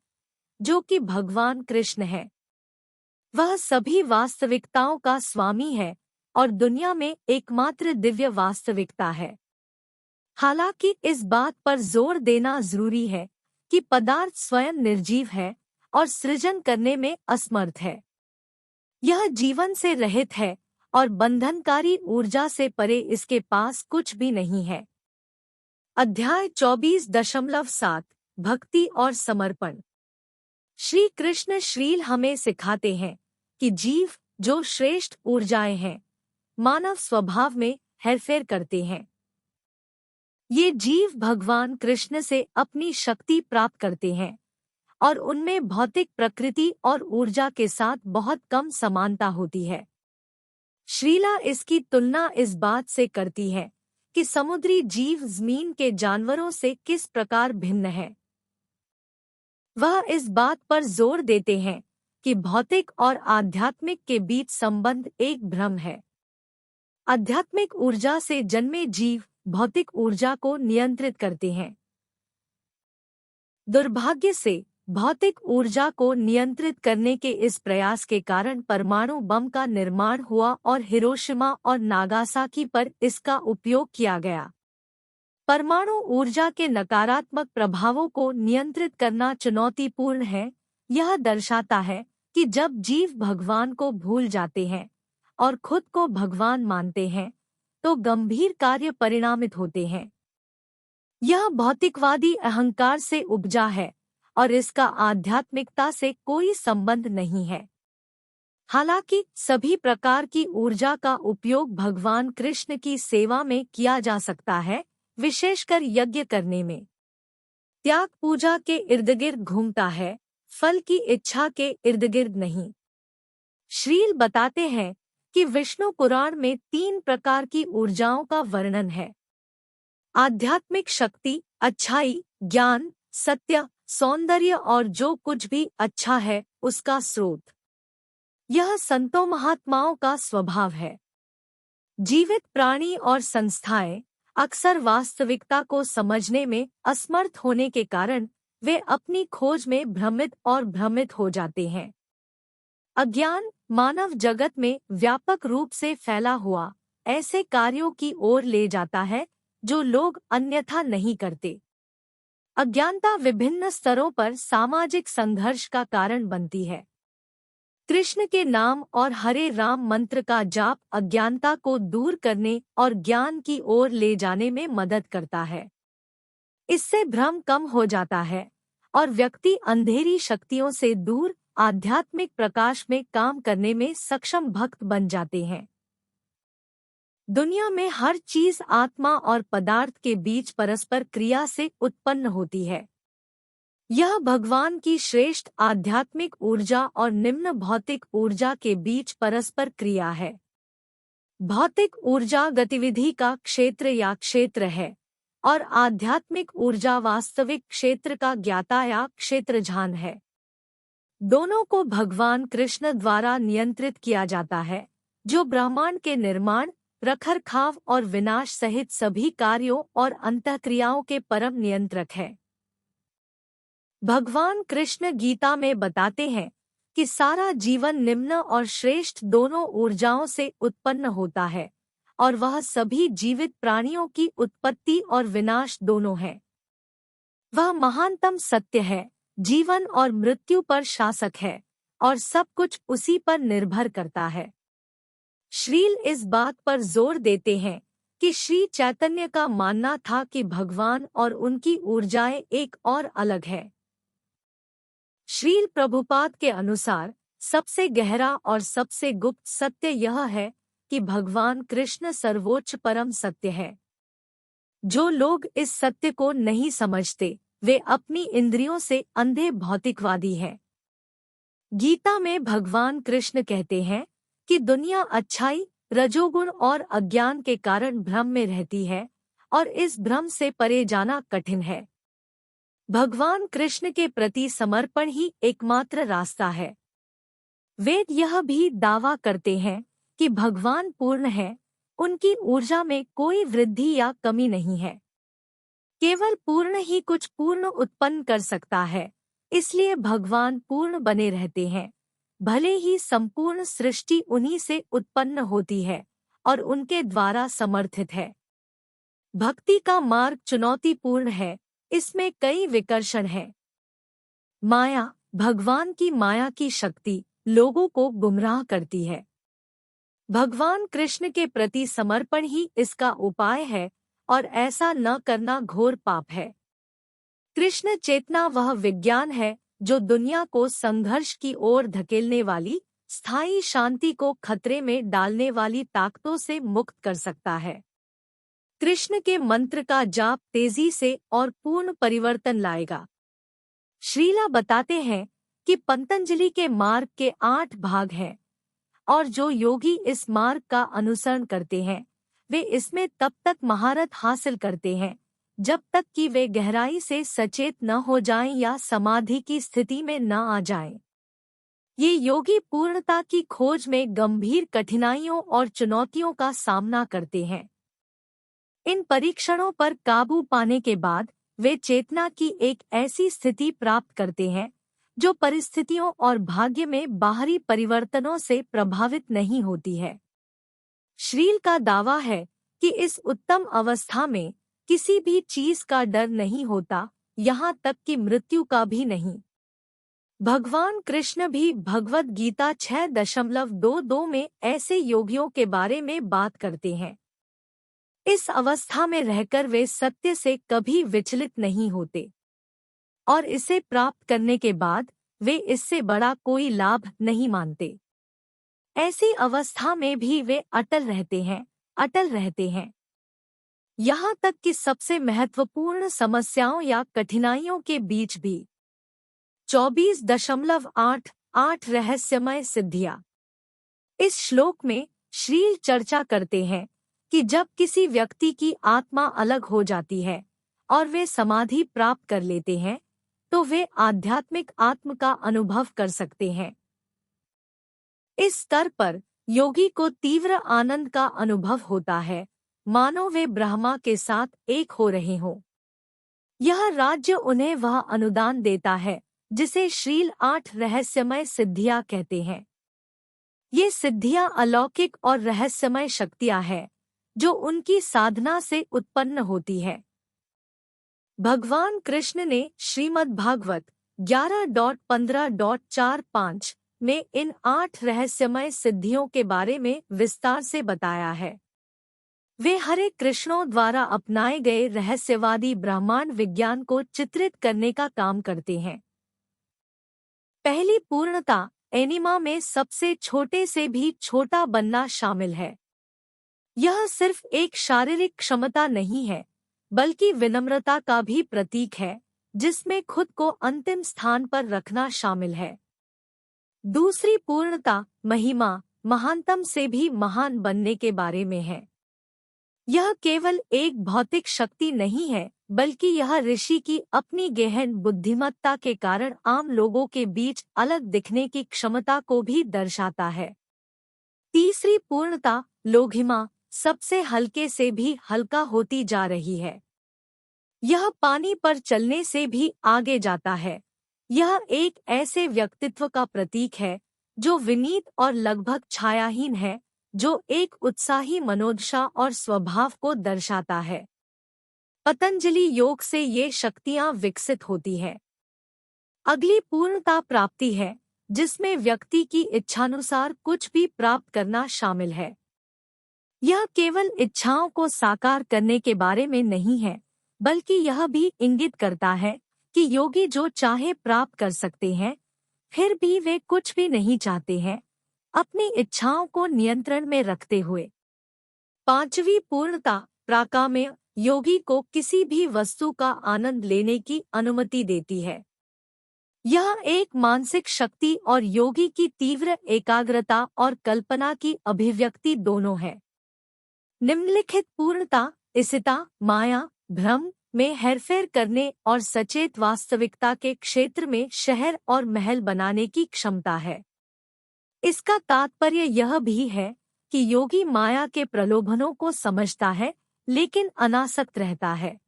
जो कि भगवान कृष्ण है। वह सभी वास्तविकताओं का स्वामी है और दुनिया में एकमात्र दिव्य वास्तविकता है। हालांकि इस बात पर जोर देना जरूरी है कि पदार्थ स्वयं निर्जीव है और सृजन करने में असमर्थ है। यह जीवन से रहित है और बंधनकारी ऊर्जा से परे इसके पास कुछ भी नहीं है। अध्याय 24.7 भक्ति और समर्पण। श्री कृष्ण श्रील हमें सिखाते हैं कि जीव जो श्रेष्ठ ऊर्जाएं हैं, मानव स्वभाव में हेरफेर करते हैं। ये जीव भगवान कृष्ण से अपनी शक्ति प्राप्त करते हैं और उनमें भौतिक प्रकृति और ऊर्जा के साथ बहुत कम समानता होती है। श्रीला इसकी तुलना इस बात से करती है कि समुद्री जीव जमीन के जानवरों से किस प्रकार भिन्न है। वह इस बात पर जोर देते हैं कि भौतिक और आध्यात्मिक के बीच संबंध एक भ्रम है। आध्यात्मिक ऊर्जा से जन्मे जीव भौतिक ऊर्जा को नियंत्रित करते हैं। दुर्भाग्य से भौतिक ऊर्जा को नियंत्रित करने के इस प्रयास के कारण परमाणु बम का निर्माण हुआ और हिरोशिमा और नागासाकी पर इसका उपयोग किया गया। परमाणु ऊर्जा के नकारात्मक प्रभावों को नियंत्रित करना चुनौतीपूर्ण है। यह दर्शाता है कि जब जीव भगवान को भूल जाते हैं और खुद को भगवान मानते हैं, तो गंभीर कार्य परिणामित होते हैं। यह भौतिकवादी अहंकार से उपजा है और इसका आध्यात्मिकता से कोई संबंध नहीं है। हालांकि सभी प्रकार की ऊर्जा का उपयोग भगवान कृष्ण की सेवा में किया जा सकता है, विशेषकर यज्ञ करने में। त्याग पूजा के इर्दगिर्द घूमता है, फल की इच्छा के इर्दगिर्द नहीं। श्रील बताते हैं कि विष्णु पुराण में 3 प्रकार की ऊर्जाओं का वर्णन है: आध्यात्मिक शक्ति, अच्छाई, ज्ञान, सत्य, सौंदर्य और जो कुछ भी अच्छा है उसका स्रोत। यह संतों महात्माओं का स्वभाव है। जीवित प्राणी और संस्थाएं अक्सर वास्तविकता को समझने में असमर्थ होने के कारण वे अपनी खोज में भ्रमित हो जाते हैं। अज्ञान मानव जगत में व्यापक रूप से फैला हुआ ऐसे कार्यों की ओर ले जाता है जो लोग अन्यथा नहीं करते। अज्ञानता विभिन्न स्तरों पर सामाजिक संघर्ष का कारण बनती है। कृष्ण के नाम और हरे राम मंत्र का जाप अज्ञानता को दूर करने और ज्ञान की ओर ले जाने में मदद करता है। इससे भ्रम कम हो जाता है और व्यक्ति अंधेरी शक्तियों से दूर आध्यात्मिक प्रकाश में काम करने में सक्षम भक्त बन जाते हैं। दुनिया में हर चीज आत्मा और पदार्थ के बीच परस्पर क्रिया से उत्पन्न होती है। यह भगवान की श्रेष्ठ आध्यात्मिक ऊर्जा और निम्न भौतिक ऊर्जा के बीच परस्पर क्रिया है। भौतिक ऊर्जा गतिविधि का क्षेत्र या क्षेत्र है और आध्यात्मिक ऊर्जा वास्तविक क्षेत्र का ज्ञाता या क्षेत्रज्ञान है। दोनों को भगवान कृष्ण द्वारा नियंत्रित किया जाता है, जो ब्रह्मांड के निर्माण, रखरखाव और विनाश सहित सभी कार्यों और अंतःक्रियाओं के परम नियंत्रक है। भगवान कृष्ण गीता में बताते हैं कि सारा जीवन निम्न और श्रेष्ठ दोनों ऊर्जाओं से उत्पन्न होता है और वह सभी जीवित प्राणियों की उत्पत्ति और विनाश दोनों है। वह महानतम सत्य है, जीवन और मृत्यु पर शासक है और सब कुछ उसी पर निर्भर करता है। श्रील इस बात पर जोर देते हैं कि श्री चैतन्य का मानना था कि भगवान और उनकी ऊर्जाएं एक और अलग है। श्रील प्रभुपाद के अनुसार सबसे गहरा और सबसे गुप्त सत्य यह है कि भगवान कृष्ण सर्वोच्च परम सत्य है। जो लोग इस सत्य को नहीं समझते वे अपनी इंद्रियों से अंधे भौतिकवादी हैं। गीता में भगवान कृष्ण कहते हैं कि दुनिया अच्छाई, रजोगुण और अज्ञान के कारण भ्रम में रहती है और इस भ्रम से परे जाना कठिन है। भगवान कृष्ण के प्रति समर्पण ही एकमात्र रास्ता है। वेद यह भी दावा करते हैं कि भगवान पूर्ण है, उनकी ऊर्जा में कोई वृद्धि या कमी नहीं है। केवल पूर्ण ही कुछ पूर्ण उत्पन्न कर सकता है, इसलिए भगवान पूर्ण बने रहते हैं। भले ही संपूर्ण सृष्टि उन्हीं से उत्पन्न होती है और उनके द्वारा समर्थित है। भक्ति का मार्ग चुनौतीपूर्ण है, इसमें कई विकर्षण हैं। माया, भगवान की माया की शक्ति लोगों को गुमराह करती है। भगवान कृष्ण के प्रति समर्पण ही इसका उपाय है और ऐसा न करना घोर पाप है। कृष्ण चेतना वह विज्ञान है जो दुनिया को संघर्ष की ओर धकेलने वाली, स्थायी शांति को खतरे में डालने वाली ताकतों से मुक्त कर सकता है। कृष्ण के मंत्र का जाप तेजी से और पूर्ण परिवर्तन लाएगा। श्रीला बताते हैं कि पतंजलि के मार्ग के 8 भाग हैं और जो योगी इस मार्ग का अनुसरण करते हैं वे इसमें तब तक महारत हासिल करते हैं जब तक कि वे गहराई से सचेत न हो जाएं या समाधि की स्थिति में न आ जाएं। ये योगी पूर्णता की खोज में गंभीर कठिनाइयों और चुनौतियों का सामना करते हैं। इन परीक्षणों पर काबू पाने के बाद वे चेतना की एक ऐसी स्थिति प्राप्त करते हैं जो परिस्थितियों और भाग्य में बाहरी परिवर्तनों से प्रभावित नहीं होती है। श्रील का दावा है कि इस उत्तम अवस्था में किसी भी चीज का डर नहीं होता, यहाँ तक कि मृत्यु का भी नहीं। भगवान कृष्ण भी भगवद गीता 6.22 में ऐसे योगियों के बारे में बात करते हैं। इस अवस्था में रहकर वे सत्य से कभी विचलित नहीं होते और इसे प्राप्त करने के बाद वे इससे बड़ा कोई लाभ नहीं मानते। ऐसी अवस्था में भी वे अटल रहते हैं। यहाँ तक कि सबसे महत्वपूर्ण समस्याओं या कठिनाइयों के बीच भी। 24.88 रहस्यमय सिद्धियाँ। इस श्लोक में श्रील चर्चा करते हैं कि जब किसी व्यक्ति की आत्मा अलग हो जाती है और वे समाधि प्राप्त कर लेते हैं तो वे आध्यात्मिक आत्म का अनुभव कर सकते हैं। इस स्तर पर योगी को तीव्र आनंद का अनुभव होता है, मानो वे ब्रह्मा के साथ एक हो रहे हों। यह राज्य उन्हें वह अनुदान देता है जिसे श्रील 8 रहस्यमय सिद्धियां कहते हैं। ये सिद्धियां अलौकिक और रहस्यमय शक्तियां हैं जो उनकी साधना से उत्पन्न होती है। भगवान कृष्ण ने श्रीमद् भागवत 11.15.45 में इन 8 रहस्यमय सिद्धियों के बारे में विस्तार से बताया है। वे हरे कृष्णों द्वारा अपनाए गए रहस्यवादी ब्रह्मांड विज्ञान को चित्रित करने का काम करते हैं। पहली पूर्णता एनिमा में सबसे छोटे से भी छोटा बनना शामिल है। यह सिर्फ एक शारीरिक क्षमता नहीं है बल्कि विनम्रता का भी प्रतीक है जिसमें खुद को अंतिम स्थान पर रखना शामिल है। दूसरी पूर्णता महिमा, महानतम से भी महान बनने के बारे में है। यह केवल एक भौतिक शक्ति नहीं है बल्कि यह ऋषि की अपनी गहन बुद्धिमत्ता के कारण आम लोगों के बीच अलग दिखने की क्षमता को भी दर्शाता है। तीसरी पूर्णता लोघिमा, सबसे हल्के से भी हल्का होती जा रही है। यह पानी पर चलने से भी आगे जाता है। यह एक ऐसे व्यक्तित्व का प्रतीक है जो विनीत और लगभग छायाहीन है, जो एक उत्साही मनोदशा और स्वभाव को दर्शाता है। पतंजलि योग से ये शक्तियां विकसित होती है। अगली पूर्णता प्राप्ति है जिसमें व्यक्ति की इच्छानुसार कुछ भी प्राप्त करना शामिल है। यह केवल इच्छाओं को साकार करने के बारे में नहीं है बल्कि यह भी इंगित करता है कि योगी जो चाहे प्राप्त कर सकते हैं, फिर भी वे कुछ भी नहीं चाहते हैं, अपनी इच्छाओं को नियंत्रण में रखते हुए। पांचवी पूर्णता प्राकाम्य योगी को किसी भी वस्तु का आनंद लेने की अनुमति देती है। यह एक मानसिक शक्ति और योगी की तीव्र एकाग्रता और कल्पना की अभिव्यक्ति दोनों है। निम्नलिखित पूर्णता इसिता, माया, भ्रम में हेरफेर करने और सचेत वास्तविकता के क्षेत्र में शहर और महल बनाने की क्षमता है। इसका तात्पर्य यह भी है कि योगी माया के प्रलोभनों को समझता है लेकिन अनासक्त रहता है।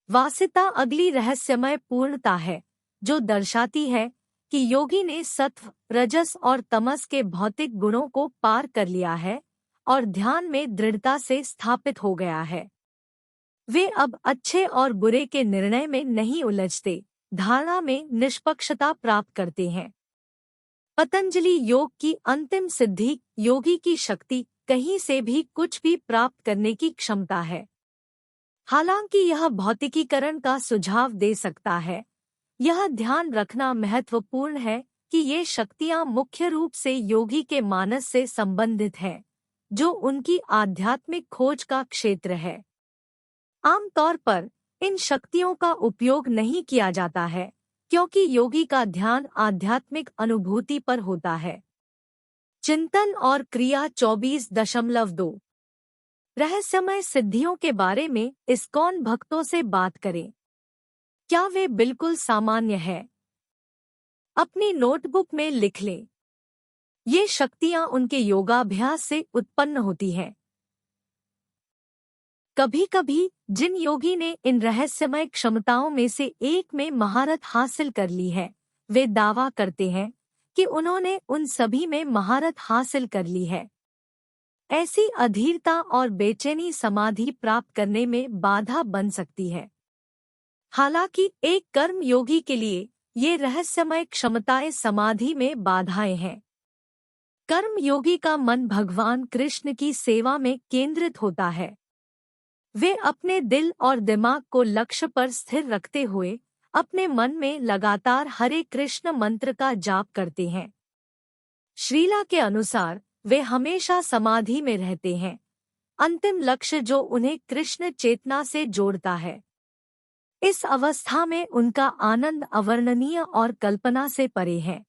वासिता अगली रहस्यमय पूर्णता है जो दर्शाती है कि योगी ने सत्व, रजस और तमस के भौतिक गुणों को पार कर लिया है और ध्यान में दृढ़ता से स्थापित हो गया है। वे अब अच्छे और बुरे के निर्णय में नहीं उलझते, धारणा में निष्पक्षता प्राप्त करते हैं। पतंजलि योग की अंतिम सिद्धि योगी की शक्ति कहीं से भी कुछ भी प्राप्त करने की क्षमता है। हालांकि यह भौतिकीकरण का सुझाव दे सकता है, यह ध्यान रखना महत्वपूर्ण है कि ये शक्तियां मुख्य रूप से योगी के मानस से संबंधित हैं, जो उनकी आध्यात्मिक खोज का क्षेत्र है। आमतौर पर इन शक्तियों का उपयोग नहीं किया जाता है क्योंकि योगी का ध्यान आध्यात्मिक अनुभूति पर होता है। चिंतन और क्रिया 24.2 रहस्यमय सिद्धियों के बारे में इस्कॉन भक्तों से बात करें। क्या वे बिल्कुल सामान्य है? अपनी नोटबुक में लिख लें। ये शक्तियां उनके योगाभ्यास से उत्पन्न होती हैं। कभी-कभी जिन योगी ने इन रहस्यमय क्षमताओं में से एक में महारत हासिल कर ली है, वे दावा करते हैं कि उन्होंने उन सभी में महारत हासिल कर ली है। ऐसी अधीरता और बेचैनी समाधि प्राप्त करने में बाधा बन सकती है। हालांकि एक कर्म योगी के लिए ये रहस्यमय क्षमताएं समाधि में बाधाएं हैं। कर्म योगी का मन भगवान कृष्ण की सेवा में केंद्रित होता है। वे अपने दिल और दिमाग को लक्ष्य पर स्थिर रखते हुए अपने मन में लगातार हरे कृष्ण मंत्र का जाप करते हैं। श्रीला के अनुसार वे हमेशा समाधि में रहते हैं, अंतिम लक्ष्य जो उन्हें कृष्ण चेतना से जोड़ता है। इस अवस्था में उनका आनंद अवर्णनीय और कल्पना से परे है।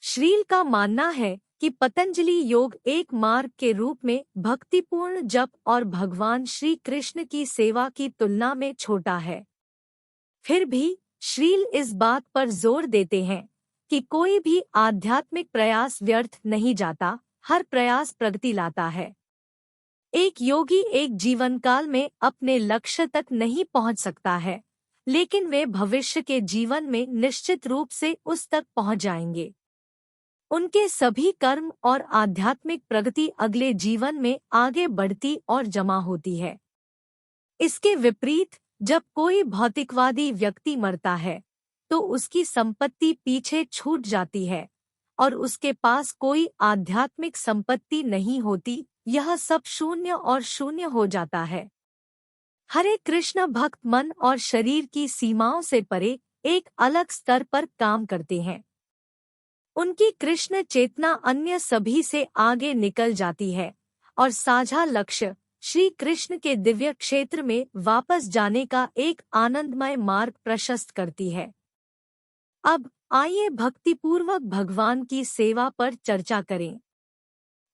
श्रील का मानना है कि पतंजलि योग एक मार्ग के रूप में भक्तिपूर्ण जप और भगवान श्री कृष्ण की सेवा की तुलना में छोटा है। फिर भी श्रील इस बात पर जोर देते हैं कि कोई भी आध्यात्मिक प्रयास व्यर्थ नहीं जाता, हर प्रयास प्रगति लाता है। एक योगी एक जीवन काल में अपने लक्ष्य तक नहीं पहुंच सकता है, लेकिन वे भविष्य के जीवन में निश्चित रूप से उस तक पहुंच जाएंगे। उनके सभी कर्म और आध्यात्मिक प्रगति अगले जीवन में आगे बढ़ती और जमा होती है। इसके विपरीत जब कोई भौतिकवादी व्यक्ति मरता है तो उसकी संपत्ति पीछे छूट जाती है और उसके पास कोई आध्यात्मिक संपत्ति नहीं होती, यह सब शून्य और शून्य हो जाता है। हरे कृष्ण भक्त मन और शरीर की सीमाओं से परे एक अलग स्तर पर काम करते हैं। उनकी कृष्ण चेतना अन्य सभी से आगे निकल जाती है और साझा लक्ष्य श्री कृष्ण के दिव्य क्षेत्र में वापस जाने का एक आनंदमय मार्ग प्रशस्त करती है। अब आइए भक्तिपूर्वक भगवान की सेवा पर चर्चा करें।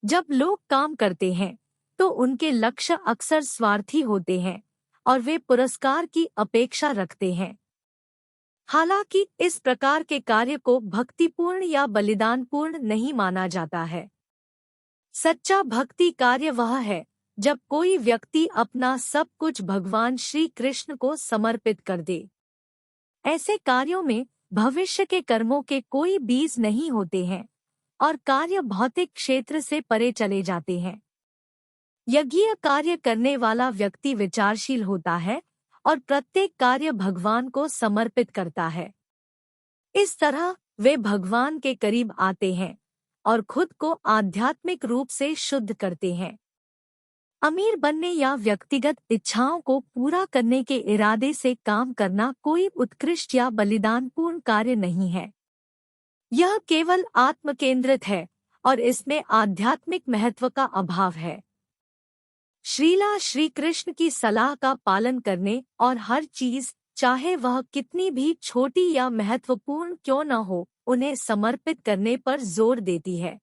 जब लोग काम करते हैं तो उनके लक्ष्य अक्सर स्वार्थी होते हैं और वे पुरस्कार की अपेक्षा रखते हैं। हालांकि इस प्रकार के कार्य को भक्तिपूर्ण या बलिदानपूर्ण नहीं माना जाता है। सच्चा भक्ति कार्य वह है जब कोई व्यक्ति अपना सब कुछ भगवान श्री कृष्ण को समर्पित कर दे। ऐसे कार्यों में भविष्य के कर्मों के कोई बीज नहीं होते हैं और कार्य भौतिक क्षेत्र से परे चले जाते हैं। यज्ञीय कार्य करने वाला व्यक्ति विचारशील होता है और प्रत्येक कार्य भगवान को समर्पित करता है। इस तरह वे भगवान के करीब आते हैं और खुद को आध्यात्मिक रूप से शुद्ध करते हैं। अमीर बनने या व्यक्तिगत इच्छाओं को पूरा करने के इरादे से काम करना कोई उत्कृष्ट या बलिदानपूर्ण कार्य नहीं है। यह केवल आत्मकेंद्रित है और इसमें आध्यात्मिक महत्व का अभाव है। श्रीला श्री कृष्ण की सलाह का पालन करने और हर चीज, चाहे वह कितनी भी छोटी या महत्वपूर्ण क्यों न हो, उन्हें समर्पित करने पर जोर देती है।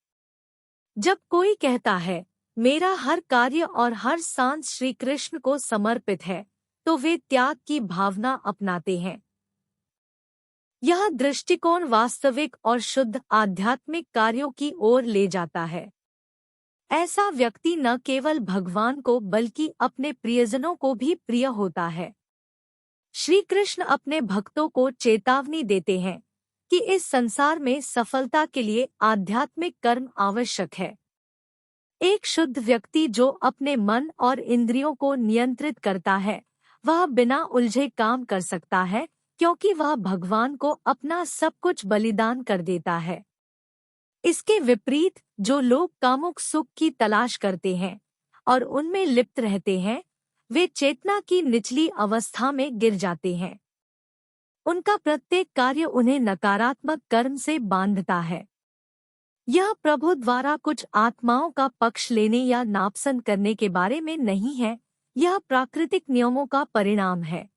जब कोई कहता है मेरा हर कार्य और हर सांस श्री कृष्ण को समर्पित है, तो वे त्याग की भावना अपनाते हैं। यह दृष्टिकोण वास्तविक और शुद्ध आध्यात्मिक कार्यों की ओर ले जाता है। ऐसा व्यक्ति न केवल भगवान को बल्कि अपने प्रियजनों को भी प्रिय होता है। श्री कृष्ण अपने भक्तों को चेतावनी देते हैं कि इस संसार में सफलता के लिए आध्यात्मिक कर्म आवश्यक है। एक शुद्ध व्यक्ति जो अपने मन और इंद्रियों को नियंत्रित करता है, वह बिना उलझे काम कर सकता है, क्योंकि वह भगवान को अपना सब कुछ बलिदान कर देता है। इसके विपरीत जो लोग कामुक सुख की तलाश करते हैं और उनमें लिप्त रहते हैं, वे चेतना की निचली अवस्था में गिर जाते हैं। उनका प्रत्येक कार्य उन्हें नकारात्मक कर्म से बांधता है। यह प्रभु द्वारा कुछ आत्माओं का पक्ष लेने या नापसंद करने के बारे में नहीं है, यह प्राकृतिक नियमों का परिणाम है।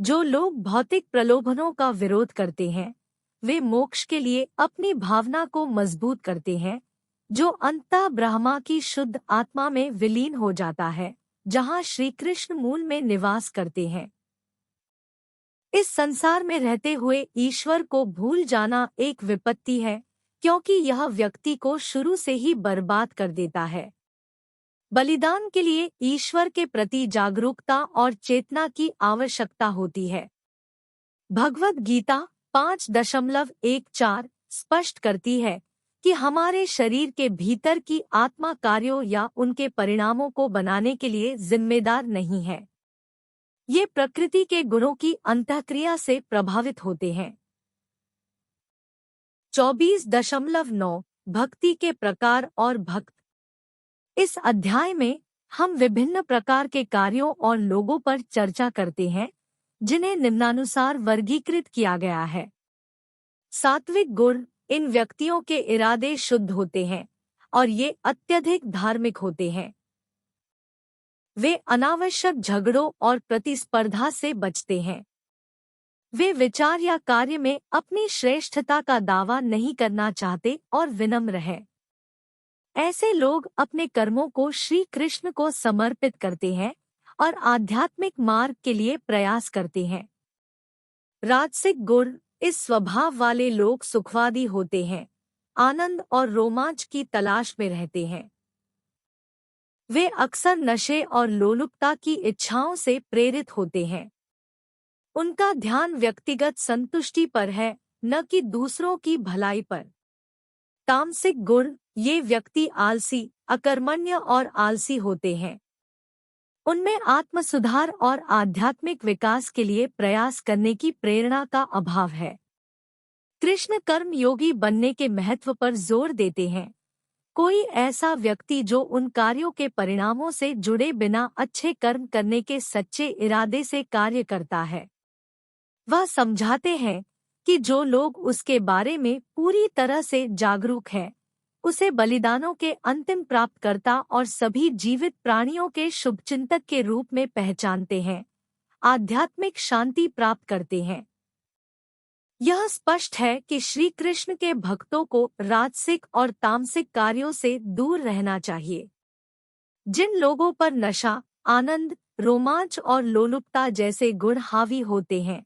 जो लोग भौतिक प्रलोभनों का विरोध करते हैं, वे मोक्ष के लिए अपनी भावना को मजबूत करते हैं, जो अंततः ब्रह्मा की शुद्ध आत्मा में विलीन हो जाता है, जहाँ श्री कृष्ण मूल में निवास करते हैं। इस संसार में रहते हुए ईश्वर को भूल जाना एक विपत्ति है, क्योंकि यह व्यक्ति को शुरू से ही बर्बाद कर देता है। बलिदान के लिए ईश्वर के प्रति जागरूकता और चेतना की आवश्यकता होती है। भगवद गीता 5.14 स्पष्ट करती है कि हमारे शरीर के भीतर की आत्मा कार्यों या उनके परिणामों को बनाने के लिए जिम्मेदार नहीं है। ये प्रकृति के गुणों की अंतःक्रिया से प्रभावित होते हैं। 24.9 भक्ति के प्रकार और भक्त। इस अध्याय में हम विभिन्न प्रकार के कार्यों और लोगों पर चर्चा करते हैं, जिन्हें निम्नानुसार वर्गीकृत किया गया है। सात्विक गुण, इन व्यक्तियों के इरादे शुद्ध होते हैं और ये अत्यधिक धार्मिक होते हैं। वे अनावश्यक झगड़ों और प्रतिस्पर्धा से बचते हैं। वे विचार या कार्य में अपनी श्रेष्ठता का दावा नहीं करना चाहते और विनम्र हैं। ऐसे लोग अपने कर्मों को श्री कृष्ण को समर्पित करते हैं और आध्यात्मिक मार्ग के लिए प्रयास करते हैं। राजसिक गुण, इस स्वभाव वाले लोग सुखवादी होते हैं, आनंद और रोमांच की तलाश में रहते हैं। वे अक्सर नशे और लोलुपता की इच्छाओं से प्रेरित होते हैं। उनका ध्यान व्यक्तिगत संतुष्टि पर है, न कि दूसरों की भलाई पर। तामसिक गुण, ये व्यक्ति आलसी, अकर्मण्य और आलसी होते हैं। उनमें आत्मसुधार और आध्यात्मिक विकास के लिए प्रयास करने की प्रेरणा का अभाव है। कृष्ण कर्म योगी बनने के महत्व पर जोर देते हैं। कोई ऐसा व्यक्ति जो उन कार्यों के परिणामों से जुड़े बिना अच्छे कर्म करने के सच्चे इरादे से कार्य करता है। वह समझाते हैं कि जो लोग उसके बारे में पूरी तरह से जागरूक हैं, उसे बलिदानों के अंतिम प्राप्तकर्ता और सभी जीवित प्राणियों के शुभचिंतक के रूप में पहचानते हैं, आध्यात्मिक शांति प्राप्त करते हैं। यह स्पष्ट है कि श्री कृष्ण के भक्तों को राजसिक और तामसिक कार्यों से दूर रहना चाहिए। जिन लोगों पर नशा, आनंद, रोमांच और लोलुपता जैसे गुण हावी होते हैं,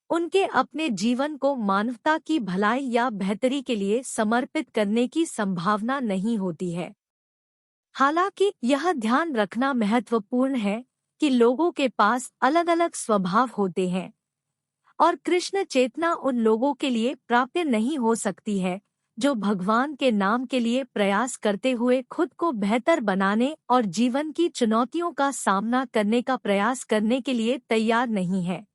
उनके अपने जीवन को मानवता की भलाई या बेहतरी के लिए समर्पित करने की संभावना नहीं होती है। हालांकि यह ध्यान रखना महत्वपूर्ण है कि लोगों के पास अलग अलग स्वभाव होते हैं और कृष्ण चेतना उन लोगों के लिए प्राप्य नहीं हो सकती है जो भगवान के नाम के लिए प्रयास करते हुए खुद को बेहतर बनाने और जीवन की चुनौतियों का सामना करने का प्रयास करने के लिए तैयार नहीं है।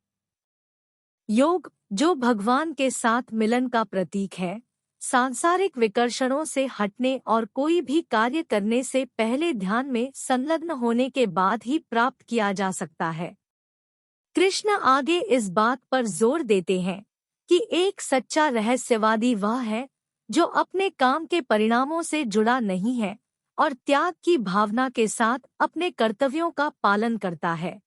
योग, जो भगवान के साथ मिलन का प्रतीक है, सांसारिक विकर्षणों से हटने और कोई भी कार्य करने से पहले ध्यान में संलग्न होने के बाद ही प्राप्त किया जा सकता है। कृष्ण आगे इस बात पर जोर देते हैं कि एक सच्चा रहस्यवादी वह है जो अपने काम के परिणामों से जुड़ा नहीं है और त्याग की भावना के साथ अपने कर्तव्यों का पालन करता है।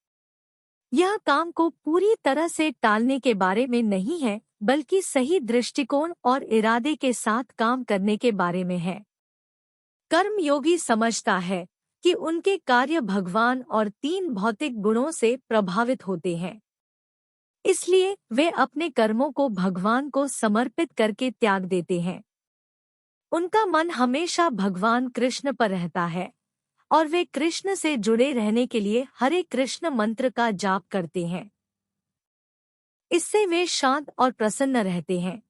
यह काम को पूरी तरह से टालने के बारे में नहीं है, बल्कि सही दृष्टिकोण और इरादे के साथ काम करने के बारे में है। कर्मयोगी समझता है कि उनके कार्य भगवान और 3 भौतिक गुणों से प्रभावित होते हैं। इसलिए वे अपने कर्मों को भगवान को समर्पित करके त्याग देते हैं। उनका मन हमेशा भगवान कृष्ण पर रहता है और वे कृष्ण से जुड़े रहने के लिए हरे कृष्ण मंत्र का जाप करते हैं। इससे वे शांत और प्रसन्न रहते हैं।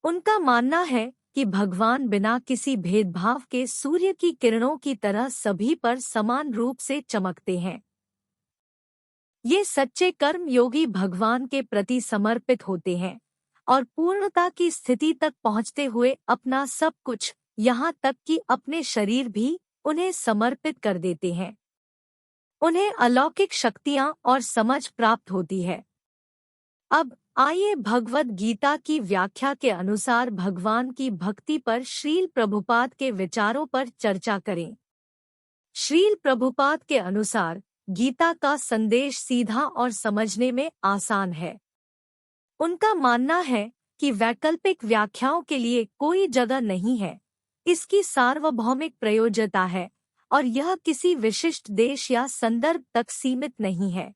उनका मानना है कि भगवान बिना किसी भेदभाव के सूर्य की किरणों की तरह सभी पर समान रूप से चमकते हैं। ये सच्चे कर्म योगी भगवान के प्रति समर्पित होते हैं और पूर्णता की स्थिति तक पहुँचते हुए अपना सब कुछ, यहाँ तक कि अपने शरीर भी, उन्हें समर्पित कर देते हैं। उन्हें अलौकिक शक्तियाँ और समझ प्राप्त होती है। अब आइए भगवद गीता की व्याख्या के अनुसार भगवान की भक्ति पर श्रील प्रभुपाद के विचारों पर चर्चा करें। श्रील प्रभुपाद के अनुसार गीता का संदेश सीधा और समझने में आसान है। उनका मानना है कि वैकल्पिक व्याख्याओं के लिए कोई जगह नहीं है। इसकी सार्वभौमिक प्रयोज्यता है और यह किसी विशिष्ट देश या संदर्भ तक सीमित नहीं है।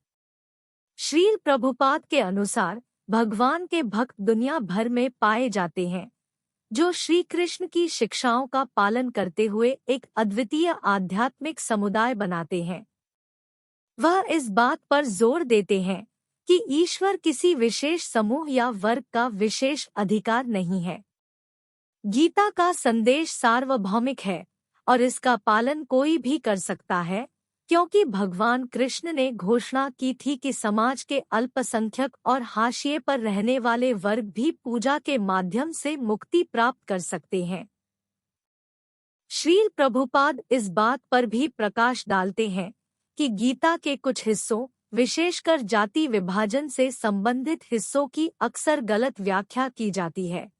श्रील प्रभुपाद के अनुसार भगवान के भक्त दुनिया भर में पाए जाते हैं, जो श्री कृष्ण की शिक्षाओं का पालन करते हुए एक अद्वितीय आध्यात्मिक समुदाय बनाते हैं। वह इस बात पर जोर देते हैं कि ईश्वर किसी विशेष समूह या वर्ग का विशेष अधिकार नहीं है। गीता का संदेश सार्वभौमिक है और इसका पालन कोई भी कर सकता है, क्योंकि भगवान कृष्ण ने घोषणा की थी कि समाज के अल्पसंख्यक और हाशिए पर रहने वाले वर्ग भी पूजा के माध्यम से मुक्ति प्राप्त कर सकते हैं। श्रील प्रभुपाद इस बात पर भी प्रकाश डालते हैं कि गीता के कुछ हिस्सों, विशेषकर जाति विभाजन से संबंधित हिस्सों की अक्सर गलत व्याख्या की जाती है।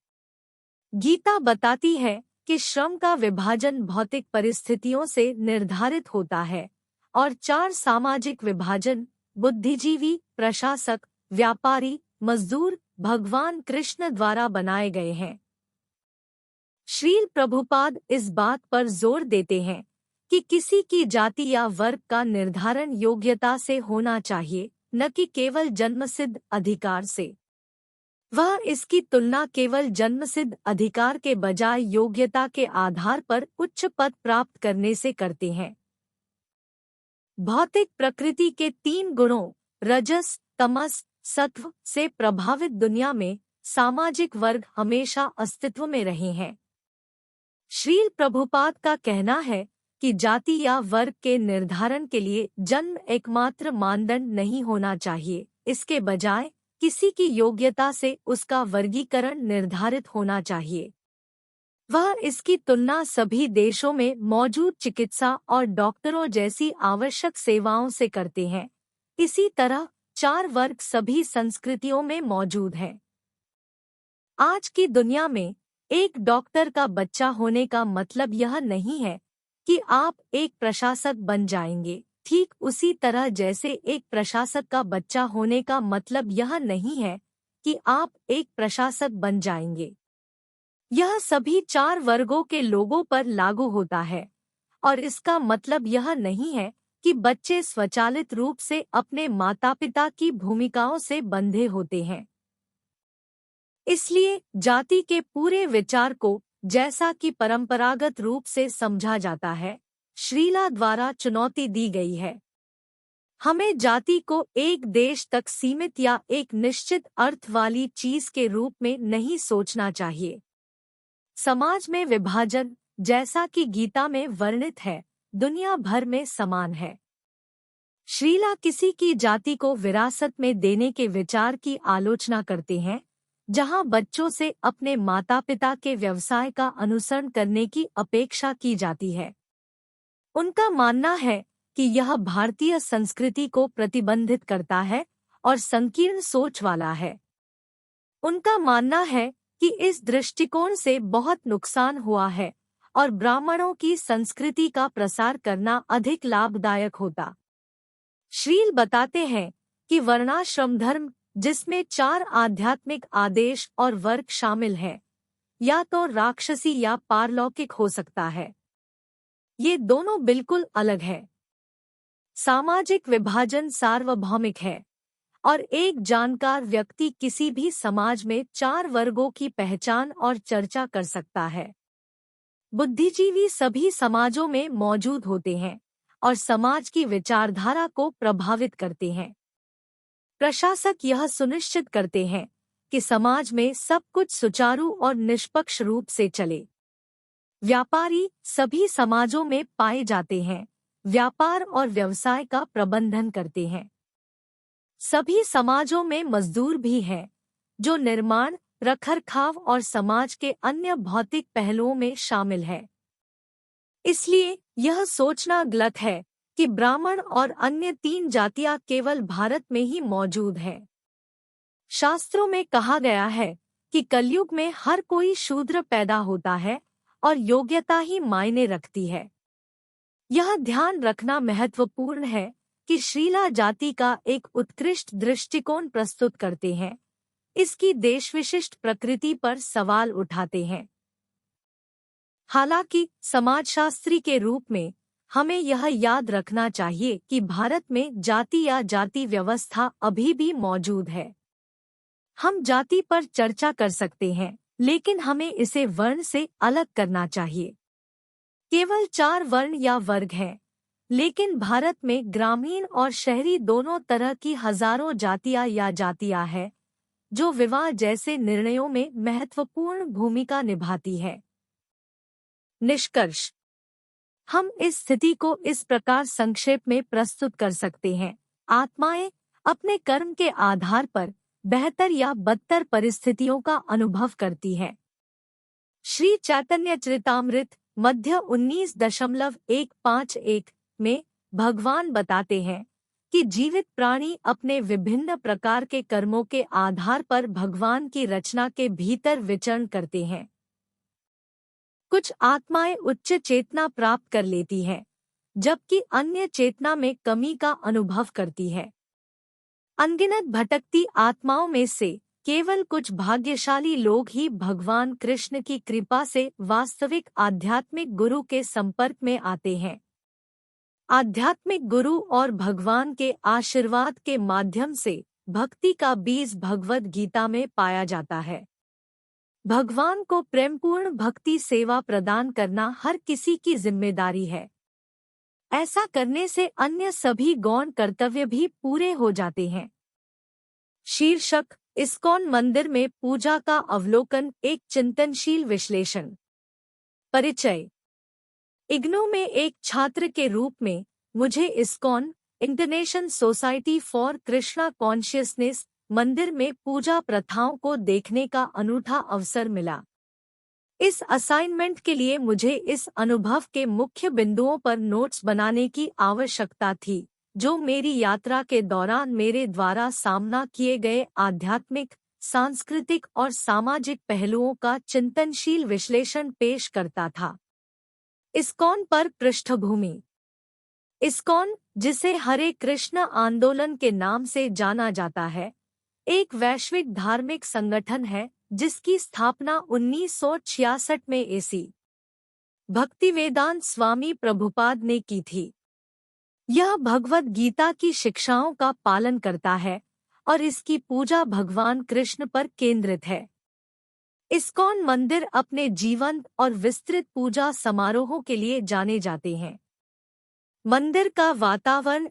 गीता बताती है कि श्रम का विभाजन भौतिक परिस्थितियों से निर्धारित होता है और 4 सामाजिक विभाजन, बुद्धिजीवी, प्रशासक, व्यापारी, मजदूर, भगवान कृष्ण द्वारा बनाए गए हैं। श्रील प्रभुपाद इस बात पर जोर देते हैं कि किसी की जाति या वर्ग का निर्धारण योग्यता से होना चाहिए, न कि केवल जन्मसिद्ध अधिकार से। वह इसकी तुलना केवल जन्मसिद्ध अधिकार के बजाय योग्यता के आधार पर उच्च पद प्राप्त करने से करते हैं। भौतिक प्रकृति के 3 गुणों रजस, तमस, सत्व से प्रभावित दुनिया में सामाजिक वर्ग हमेशा अस्तित्व में रहे हैं। श्रील प्रभुपाद का कहना है कि जाति या वर्ग के निर्धारण के लिए जन्म एकमात्र मानदंड नहीं होना चाहिए, इसके बजाय किसी की योग्यता से उसका वर्गीकरण निर्धारित होना चाहिए। वह इसकी तुलना सभी देशों में मौजूद चिकित्सा और डॉक्टरों जैसी आवश्यक सेवाओं से करते हैं। इसी तरह 4 वर्ग सभी संस्कृतियों में मौजूद हैं। आज की दुनिया में एक डॉक्टर का बच्चा होने का मतलब यह नहीं है कि आप एक प्रशासक बन जाएंगे, ठीक उसी तरह जैसे एक प्रशासक का बच्चा होने का मतलब यह नहीं है कि आप एक प्रशासक बन जाएंगे। यह सभी 4 वर्गों के लोगों पर लागू होता है और इसका मतलब यह नहीं है कि बच्चे स्वचालित रूप से अपने माता-पिता की भूमिकाओं से बंधे होते हैं। इसलिए जाति के पूरे विचार को, जैसा कि परंपरागत रूप से समझा जाता है, श्रीला द्वारा चुनौती दी गई है। हमें जाति को एक देश तक सीमित या एक निश्चित अर्थ वाली चीज के रूप में नहीं सोचना चाहिए। समाज में विभाजन, जैसा कि गीता में वर्णित है, दुनिया भर में समान है। श्रीला किसी की जाति को विरासत में देने के विचार की आलोचना करते हैं, जहां बच्चों से अपने माता-पिता के व्यवसाय का अनुसरण करने की अपेक्षा की जाती है। उनका मानना है कि यह भारतीय संस्कृति को प्रतिबंधित करता है और संकीर्ण सोच वाला है। उनका मानना है कि इस दृष्टिकोण से बहुत नुकसान हुआ है और ब्राह्मणों की संस्कृति का प्रसार करना अधिक लाभदायक होता। श्रील बताते हैं कि वर्णाश्रम धर्म, जिसमें 4 आध्यात्मिक आदेश और वर्ग शामिल हैं, या तो राक्षसी या पारलौकिक हो सकता है। ये दोनों बिल्कुल अलग है। सामाजिक विभाजन सार्वभौमिक है और एक जानकार व्यक्ति किसी भी समाज में 4 वर्गों की पहचान और चर्चा कर सकता है। बुद्धिजीवी सभी समाजों में मौजूद होते हैं और समाज की विचारधारा को प्रभावित करते हैं। प्रशासक यह सुनिश्चित करते हैं कि समाज में सब कुछ सुचारू और निष्पक्ष रूप से चले। व्यापारी सभी समाजों में पाए जाते हैं, व्यापार और व्यवसाय का प्रबंधन करते हैं। सभी समाजों में मजदूर भी हैं, जो निर्माण, रखरखाव और समाज के अन्य भौतिक पहलुओं में शामिल है। इसलिए यह सोचना गलत है कि ब्राह्मण और अन्य 3 जातियां केवल भारत में ही मौजूद हैं। शास्त्रों में कहा गया है कि कलयुग में हर कोई शूद्र पैदा होता है और योग्यता ही मायने रखती है। यह ध्यान रखना महत्वपूर्ण है कि श्रीला जाति का एक उत्कृष्ट दृष्टिकोण प्रस्तुत करते हैं, इसकी देशविशिष्ट प्रकृति पर सवाल उठाते हैं। हालांकि समाजशास्त्री के रूप में हमें यह याद रखना चाहिए कि भारत में जाति या जाति व्यवस्था अभी भी मौजूद है। हम जाति पर चर्चा कर सकते हैं, लेकिन हमें इसे वर्ण से अलग करना चाहिए। केवल 4 वर्ण या वर्ग हैं, लेकिन भारत में ग्रामीण और शहरी दोनों तरह की हजारों जातियां या जातियां हैं, जो विवाह जैसे निर्णयों में महत्वपूर्ण भूमिका निभाती है। निष्कर्ष: हम इस स्थिति को इस प्रकार संक्षेप में प्रस्तुत कर सकते हैं। आत्माएं अपने कर्म के आधार पर बेहतर या बदतर परिस्थितियों का अनुभव करती हैं। श्री चैतन्य चरितामृत मध्य 19.151 में भगवान बताते हैं कि जीवित प्राणी अपने विभिन्न प्रकार के कर्मों के आधार पर भगवान की रचना के भीतर विचरण करते हैं। कुछ आत्माएं उच्च चेतना प्राप्त कर लेती हैं, जबकि अन्य चेतना में कमी का अनुभव करती है। अनगिनत भटकती आत्माओं में से केवल कुछ भाग्यशाली लोग ही भगवान कृष्ण की कृपा से वास्तविक आध्यात्मिक गुरु के संपर्क में आते हैं। आध्यात्मिक गुरु और भगवान के आशीर्वाद के माध्यम से भक्ति का बीज भगवद गीता में पाया जाता है। भगवान को प्रेमपूर्ण भक्ति सेवा प्रदान करना हर किसी की जिम्मेदारी है। ऐसा करने से अन्य सभी गौण कर्तव्य भी पूरे हो जाते हैं। शीर्षक: इस्कॉन मंदिर में पूजा का अवलोकन, एक चिंतनशील विश्लेषण। परिचय: इग्नू में एक छात्र के रूप में मुझे ISKCON, international society for Krishna consciousness मंदिर में पूजा प्रथाओं को देखने का अनूठा अवसर मिला। इस असाइनमेंट के लिए मुझे इस अनुभव के मुख्य बिंदुओं पर नोट्स बनाने की आवश्यकता थी, जो मेरी यात्रा के दौरान मेरे द्वारा सामना किए गए आध्यात्मिक, सांस्कृतिक और सामाजिक पहलुओं का चिंतनशील विश्लेषण पेश करता था। इस्कॉन पर पृष्ठभूमि: इस्कॉन, जिसे हरे कृष्ण आंदोलन के नाम से जाना जाता है, एक वैश्विक धार्मिक संगठन है जिसकी स्थापना 1966 में एसी भक्तिवेदांत स्वामी प्रभुपाद ने की थी। यह भगवद गीता की शिक्षाओं का पालन करता है और इसकी पूजा भगवान कृष्ण पर केंद्रित है। इस्कॉन मंदिर अपने जीवंत और विस्तृत पूजा समारोहों के लिए जाने जाते हैं। मंदिर का वातावरण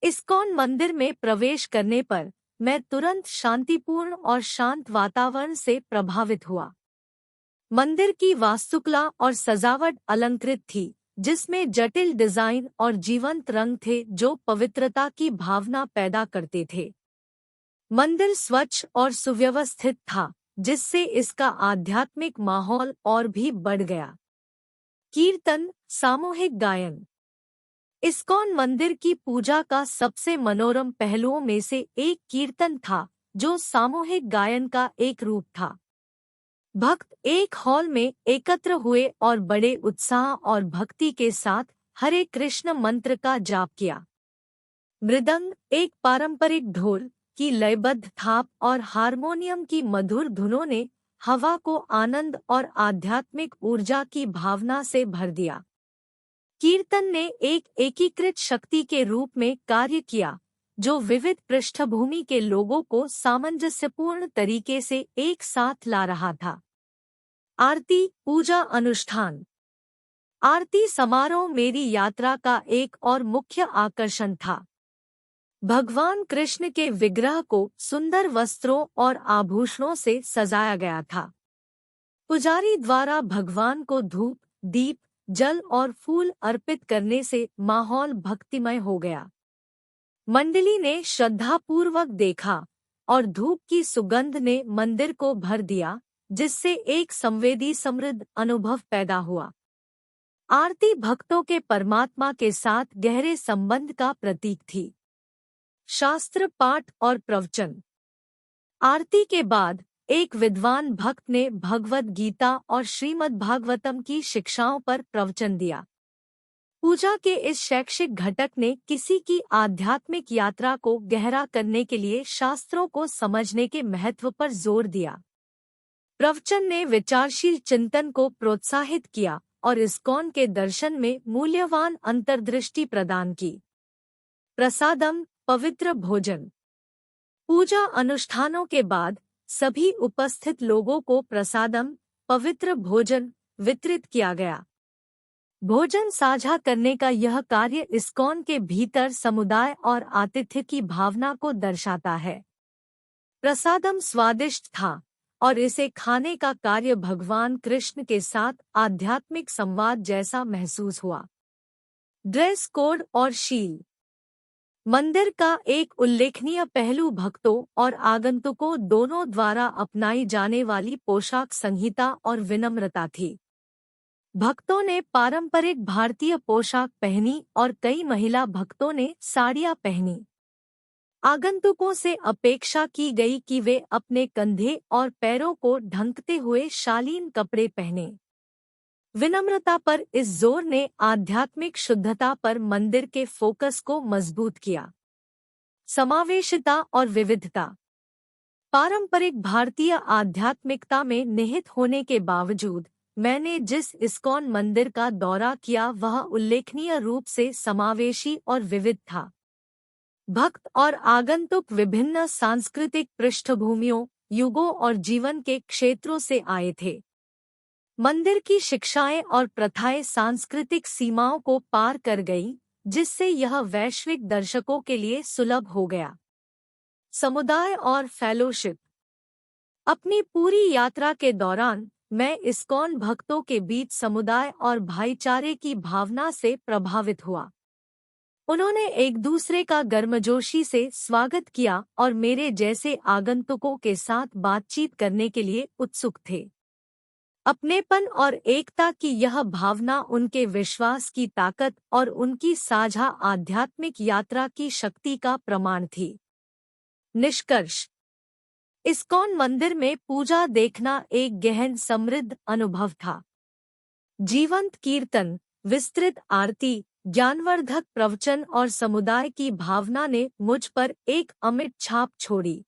इस्कॉन मंदिर में प्रवेश करने पर मैं तुरंत शांतिपूर्ण और शांत वातावरण से प्रभावित हुआ। मंदिर की वास्तुकला और सजावट अलंकृत थी, जिसमें जटिल डिजाइन और जीवंत रंग थे जो पवित्रता की भावना पैदा करते थे। मंदिर स्वच्छ और सुव्यवस्थित था, जिससे इसका आध्यात्मिक माहौल और भी बढ़ गया। कीर्तन, सामूहिक गायन। इस्कॉन मंदिर की पूजा का सबसे मनोरम पहलुओं में से एक कीर्तन था, जो सामूहिक गायन का एक रूप था। भक्त एक हॉल में एकत्र हुए और बड़े उत्साह और भक्ति के साथ हरे कृष्ण मंत्र का जाप किया। मृदंग, एक पारंपरिक ढोल की लयबद्ध थाप और हारमोनियम की मधुर धुनों ने हवा को आनंद और आध्यात्मिक ऊर्जा की भावना से भर दिया। कीर्तन ने एक एकीकृत शक्ति के रूप में कार्य किया, जो विविध पृष्ठभूमि के लोगों को सामंजस्यपूर्ण तरीके से एक साथ ला रहा था। आरती, पूजा, अनुष्ठान। आरती समारोह मेरी यात्रा का एक और मुख्य आकर्षण था। भगवान कृष्ण के विग्रह को सुंदर वस्त्रों और आभूषणों से सजाया गया था। पुजारी द्वारा भगवान को धूप, दीप, जल और फूल अर्पित करने से माहौल भक्तिमय हो गया। मंडली ने श्रद्धापूर्वक देखा और धूप की सुगंध ने मंदिर को भर दिया, जिससे एक संवेदी समृद्ध अनुभव पैदा हुआ। आरती भक्तों के परमात्मा के साथ गहरे संबंध का प्रतीक थी। शास्त्र पाठ और प्रवचन। आरती के बाद एक विद्वान भक्त ने भगवद गीता और श्रीमद् भागवतम की शिक्षाओं पर प्रवचन दिया। पूजा के इस शैक्षिक घटक ने किसी की आध्यात्मिक यात्रा को गहरा करने के लिए शास्त्रों को समझने के महत्व पर जोर दिया। प्रवचन ने विचारशील चिंतन को प्रोत्साहित किया और इस्कॉन के दर्शन में मूल्यवान अंतर्दृष्टि प्रदान की। प्रसादम, पवित्र भोजन। पूजा अनुष्ठानों के बाद सभी उपस्थित लोगों को प्रसादम, पवित्र भोजन वितरित किया गया। भोजन साझा करने का यह कार्य इस्कॉन के भीतर समुदाय और आतिथ्य की भावना को दर्शाता है। प्रसादम स्वादिष्ट था और इसे खाने का कार्य भगवान कृष्ण के साथ आध्यात्मिक संवाद जैसा महसूस हुआ। ड्रेस कोड और शील। मंदिर का एक उल्लेखनीय पहलू भक्तों और आगंतुकों दोनों द्वारा अपनाई जाने वाली पोशाक संहिता और विनम्रता थी। भक्तों ने पारंपरिक भारतीय पोशाक पहनी और कई महिला भक्तों ने साड़ियां पहनी। आगंतुकों से अपेक्षा की गई कि वे अपने कंधे और पैरों को ढंकते हुए शालीन कपड़े पहने। विनम्रता पर इस जोर ने आध्यात्मिक शुद्धता पर मंदिर के फोकस को मजबूत किया। समावेशिता और विविधता। पारंपरिक भारतीय आध्यात्मिकता में निहित होने के बावजूद मैंने जिस इस्कॉन मंदिर का दौरा किया वह उल्लेखनीय रूप से समावेशी और विविध था। भक्त और आगंतुक विभिन्न सांस्कृतिक पृष्ठभूमियों, युगों और जीवन के क्षेत्रों से आए थे। मंदिर की शिक्षाएं और प्रथाएं सांस्कृतिक सीमाओं को पार कर गईं, जिससे यह वैश्विक दर्शकों के लिए सुलभ हो गया। समुदाय और फेलोशिप। अपनी पूरी यात्रा के दौरान मैं इस्कॉन भक्तों के बीच समुदाय और भाईचारे की भावना से प्रभावित हुआ। उन्होंने एक दूसरे का गर्मजोशी से स्वागत किया और मेरे जैसे आगंतुकों के साथ बातचीत करने के लिए उत्सुक थे। अपनेपन और एकता की यह भावना उनके विश्वास की ताकत और उनकी साझा आध्यात्मिक यात्रा की शक्ति का प्रमाण थी। निष्कर्ष। इस्कॉन मंदिर में पूजा देखना एक गहन समृद्ध अनुभव था। जीवंत कीर्तन, विस्तृत आरती, ज्ञानवर्धक प्रवचन और समुदाय की भावना ने मुझ पर एक अमिट छाप छोड़ी।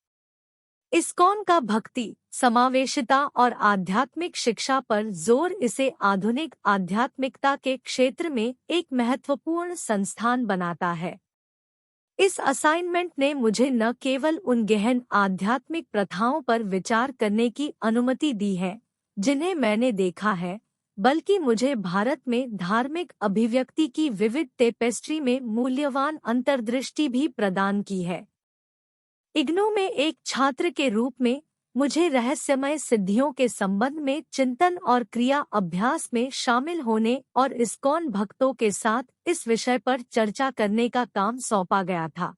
इस्कॉन का भक्ति, समावेशिता और आध्यात्मिक शिक्षा पर जोर इसे आधुनिक आध्यात्मिकता के क्षेत्र में एक महत्वपूर्ण संस्थान बनाता है। इस असाइनमेंट ने मुझे न केवल उन गहन आध्यात्मिक प्रथाओं पर विचार करने की अनुमति दी है जिन्हें मैंने देखा है, बल्कि मुझे भारत में धार्मिक अभिव्यक्ति की विविध टेपेस्ट्री में मूल्यवान अंतर्दृष्टि भी प्रदान की है। इग्नू में एक छात्र के रूप में मुझे रहस्यमय सिद्धियों के संबंध में चिंतन और क्रिया अभ्यास में शामिल होने और इस्कॉन भक्तों के साथ इस विषय पर चर्चा करने का काम सौंपा गया था।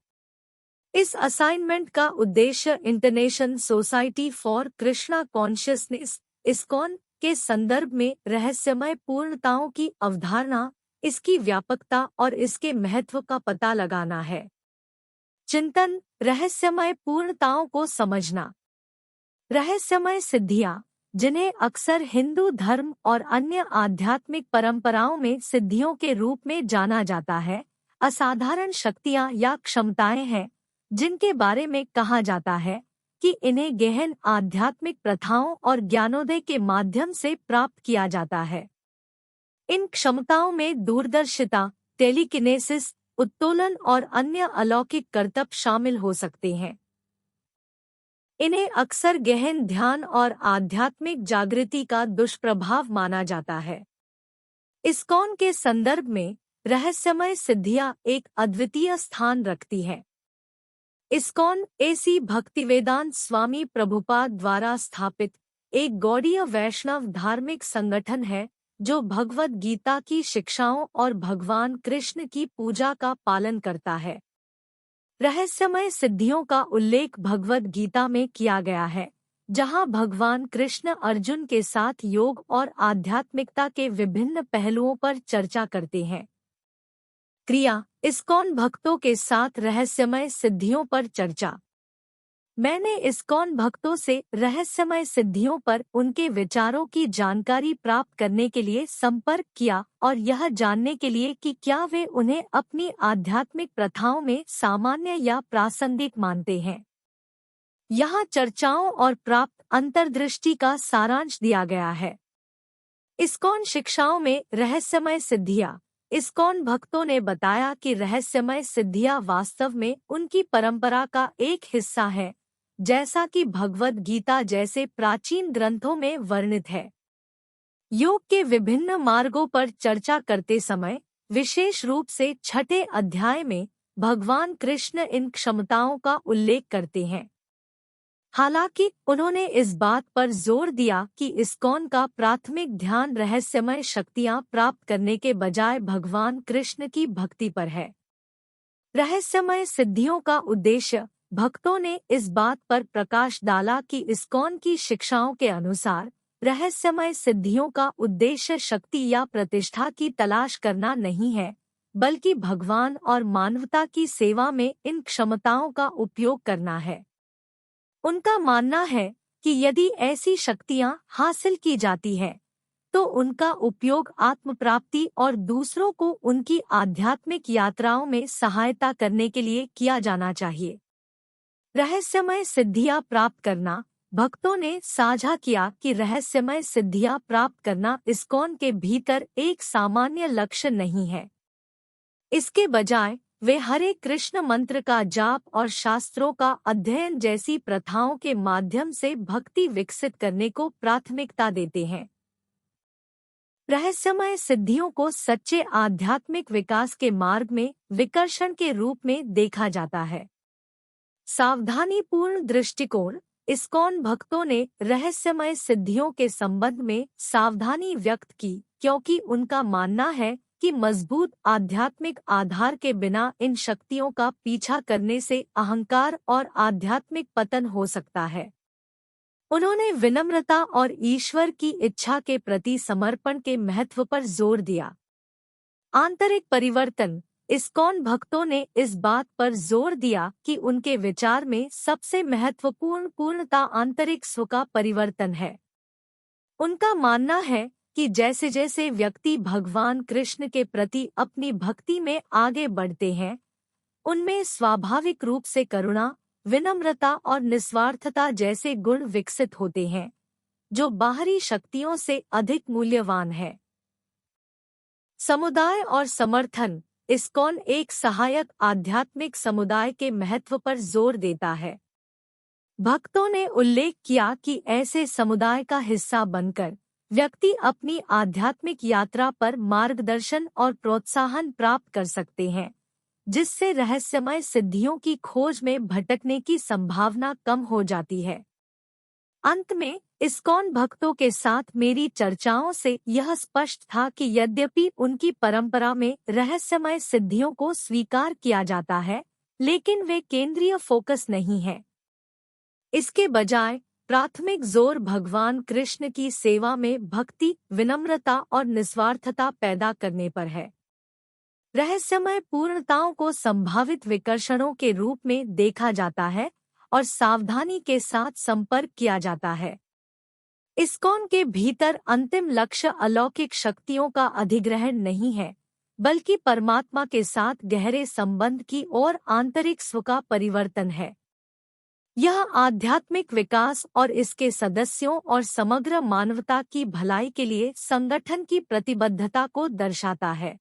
इस असाइनमेंट का उद्देश्य international society for Krishna consciousness ISKCON के संदर्भ में रहस्यमय पूर्णताओं की अवधारणा, इसकी व्यापकता और इसके महत्व का पता लगाना है। चिंतन, रहस्यमय पूर्णताओं को समझना। रहस्यमय सिद्धियां, जिन्हें अक्सर हिंदू धर्म और अन्य आध्यात्मिक परंपराओं में सिद्धियों के रूप में जाना जाता है, असाधारण शक्तियां या क्षमताएं हैं जिनके बारे में कहा जाता है कि इन्हें गहन आध्यात्मिक प्रथाओं और ज्ञानोदय के माध्यम से प्राप्त किया जाता है। इन क्षमताओं में दूरदर्शिता, टेलीकिनेसिस, उत्तोलन और अन्य अलौकिक करतब शामिल हो सकते हैं। इन्हें अक्सर गहन ध्यान और आध्यात्मिक जागृति का दुष्प्रभाव माना जाता है। इस्कॉन के संदर्भ में रहस्यमय सिद्धियां एक अद्वितीय स्थान रखती हैं। इस्कॉन एसी भक्तिवेदांत स्वामी प्रभुपाद द्वारा स्थापित एक गौड़ीय वैष्णव धार्मिक संगठन है जो भगवद गीता की शिक्षाओं और भगवान कृष्ण की पूजा का पालन करता है। रहस्यमय सिद्धियों का उल्लेख भगवद गीता में किया गया है, जहां भगवान कृष्ण अर्जुन के साथ योग और आध्यात्मिकता के विभिन्न पहलुओं पर चर्चा करते हैं। क्रिया, इस्कॉन भक्तों के साथ रहस्यमय सिद्धियों पर चर्चा। मैंने इस्कॉन भक्तों से रहस्यमय सिद्धियों पर उनके विचारों की जानकारी प्राप्त करने के लिए संपर्क किया और यह जानने के लिए कि क्या वे उन्हें अपनी आध्यात्मिक प्रथाओं में सामान्य या प्रासंगिक मानते हैं। यहाँ चर्चाओं और प्राप्त अंतर्दृष्टि का सारांश दिया गया है। इस्कॉन शिक्षाओं में रहस्यमय सिद्धियाँ। इस्कॉन भक्तों ने बताया कि रहस्यमय सिद्धियाँ वास्तव में उनकी परंपरा का एक हिस्सा है, जैसा कि भगवद गीता जैसे प्राचीन ग्रंथों में वर्णित है। योग के विभिन्न मार्गों पर चर्चा करते समय, विशेष रूप से 6ठे अध्याय में, भगवान कृष्ण इन क्षमताओं का उल्लेख करते हैं। हालांकि उन्होंने इस बात पर जोर दिया कि इस्कॉन का प्राथमिक ध्यान रहस्यमय शक्तियां प्राप्त करने के बजाय भगवान कृष्ण की भक्ति पर है। रहस्यमय सिद्धियों का उद्देश्य। भक्तों ने इस बात पर प्रकाश डाला कि इस्कॉन की शिक्षाओं के अनुसार रहस्यमय सिद्धियों का उद्देश्य शक्ति या प्रतिष्ठा की तलाश करना नहीं है, बल्कि भगवान और मानवता की सेवा में इन क्षमताओं का उपयोग करना है। उनका मानना है कि यदि ऐसी शक्तियां हासिल की जाती है, तो उनका उपयोग आत्म प्राप्ति और दूसरों को उनकी आध्यात्मिक यात्राओं में सहायता करने के लिए किया जाना चाहिए। रहस्यमय सिद्धियां प्राप्त करना। भक्तों ने साझा किया कि रहस्यमय सिद्धियां प्राप्त करना इस्कॉन के भीतर एक सामान्य लक्ष्य नहीं है। इसके बजाय वे हरे कृष्ण मंत्र का जाप और शास्त्रों का अध्ययन जैसी प्रथाओं के माध्यम से भक्ति विकसित करने को प्राथमिकता देते हैं। रहस्यमय सिद्धियों को सच्चे आध्यात्मिक विकास के मार्ग में विकर्षण के रूप में देखा जाता है। सावधानीपूर्ण दृष्टिकोण। इस्कॉन भक्तों ने रहस्यमय सिद्धियों के संबंध में सावधानी व्यक्त की, क्योंकि उनका मानना है कि मजबूत आध्यात्मिक आधार के बिना इन शक्तियों का पीछा करने से अहंकार और आध्यात्मिक पतन हो सकता है। उन्होंने विनम्रता और ईश्वर की इच्छा के प्रति समर्पण के महत्व पर जोर दिया। आंतरिक परिवर्तन। इस्कॉन भक्तों ने इस बात पर जोर दिया कि उनके विचार में सबसे महत्वपूर्ण पूर्णता आंतरिक स्व का परिवर्तन है। उनका मानना है कि जैसे जैसे व्यक्ति भगवान कृष्ण के प्रति अपनी भक्ति में आगे बढ़ते हैं, उनमें स्वाभाविक रूप से करुणा, विनम्रता और निस्वार्थता जैसे गुण विकसित होते हैं, जो बाहरी शक्तियों से अधिक मूल्यवान है। समुदाय और समर्थन। इस्कॉन एक सहायक आध्यात्मिक समुदाय के महत्व पर जोर देता है। भक्तों ने उल्लेख किया कि ऐसे समुदाय का हिस्सा बनकर व्यक्ति अपनी आध्यात्मिक यात्रा पर मार्गदर्शन और प्रोत्साहन प्राप्त कर सकते हैं, जिससे रहस्यमय सिद्धियों की खोज में भटकने की संभावना कम हो जाती है। अंत में इस्कॉन भक्तों के साथ मेरी चर्चाओं से यह स्पष्ट था कि यद्यपि उनकी परंपरा में रहस्यमय सिद्धियों को स्वीकार किया जाता है, लेकिन वे केंद्रीय फोकस नहीं है। इसके बजाय प्राथमिक जोर भगवान कृष्ण की सेवा में भक्ति, विनम्रता और निस्वार्थता पैदा करने पर है। रहस्यमय पूर्णताओं को संभावित विकर्षणों के रूप में देखा जाता है और सावधानी के साथ संपर्क किया जाता है। इस्कॉन के भीतर अंतिम लक्ष्य अलौकिक शक्तियों का अधिग्रहण नहीं है, बल्कि परमात्मा के साथ गहरे संबंध की ओर आंतरिक स्व का परिवर्तन है। यह आध्यात्मिक विकास और इसके सदस्यों और समग्र मानवता की भलाई के लिए संगठन की प्रतिबद्धता को दर्शाता है।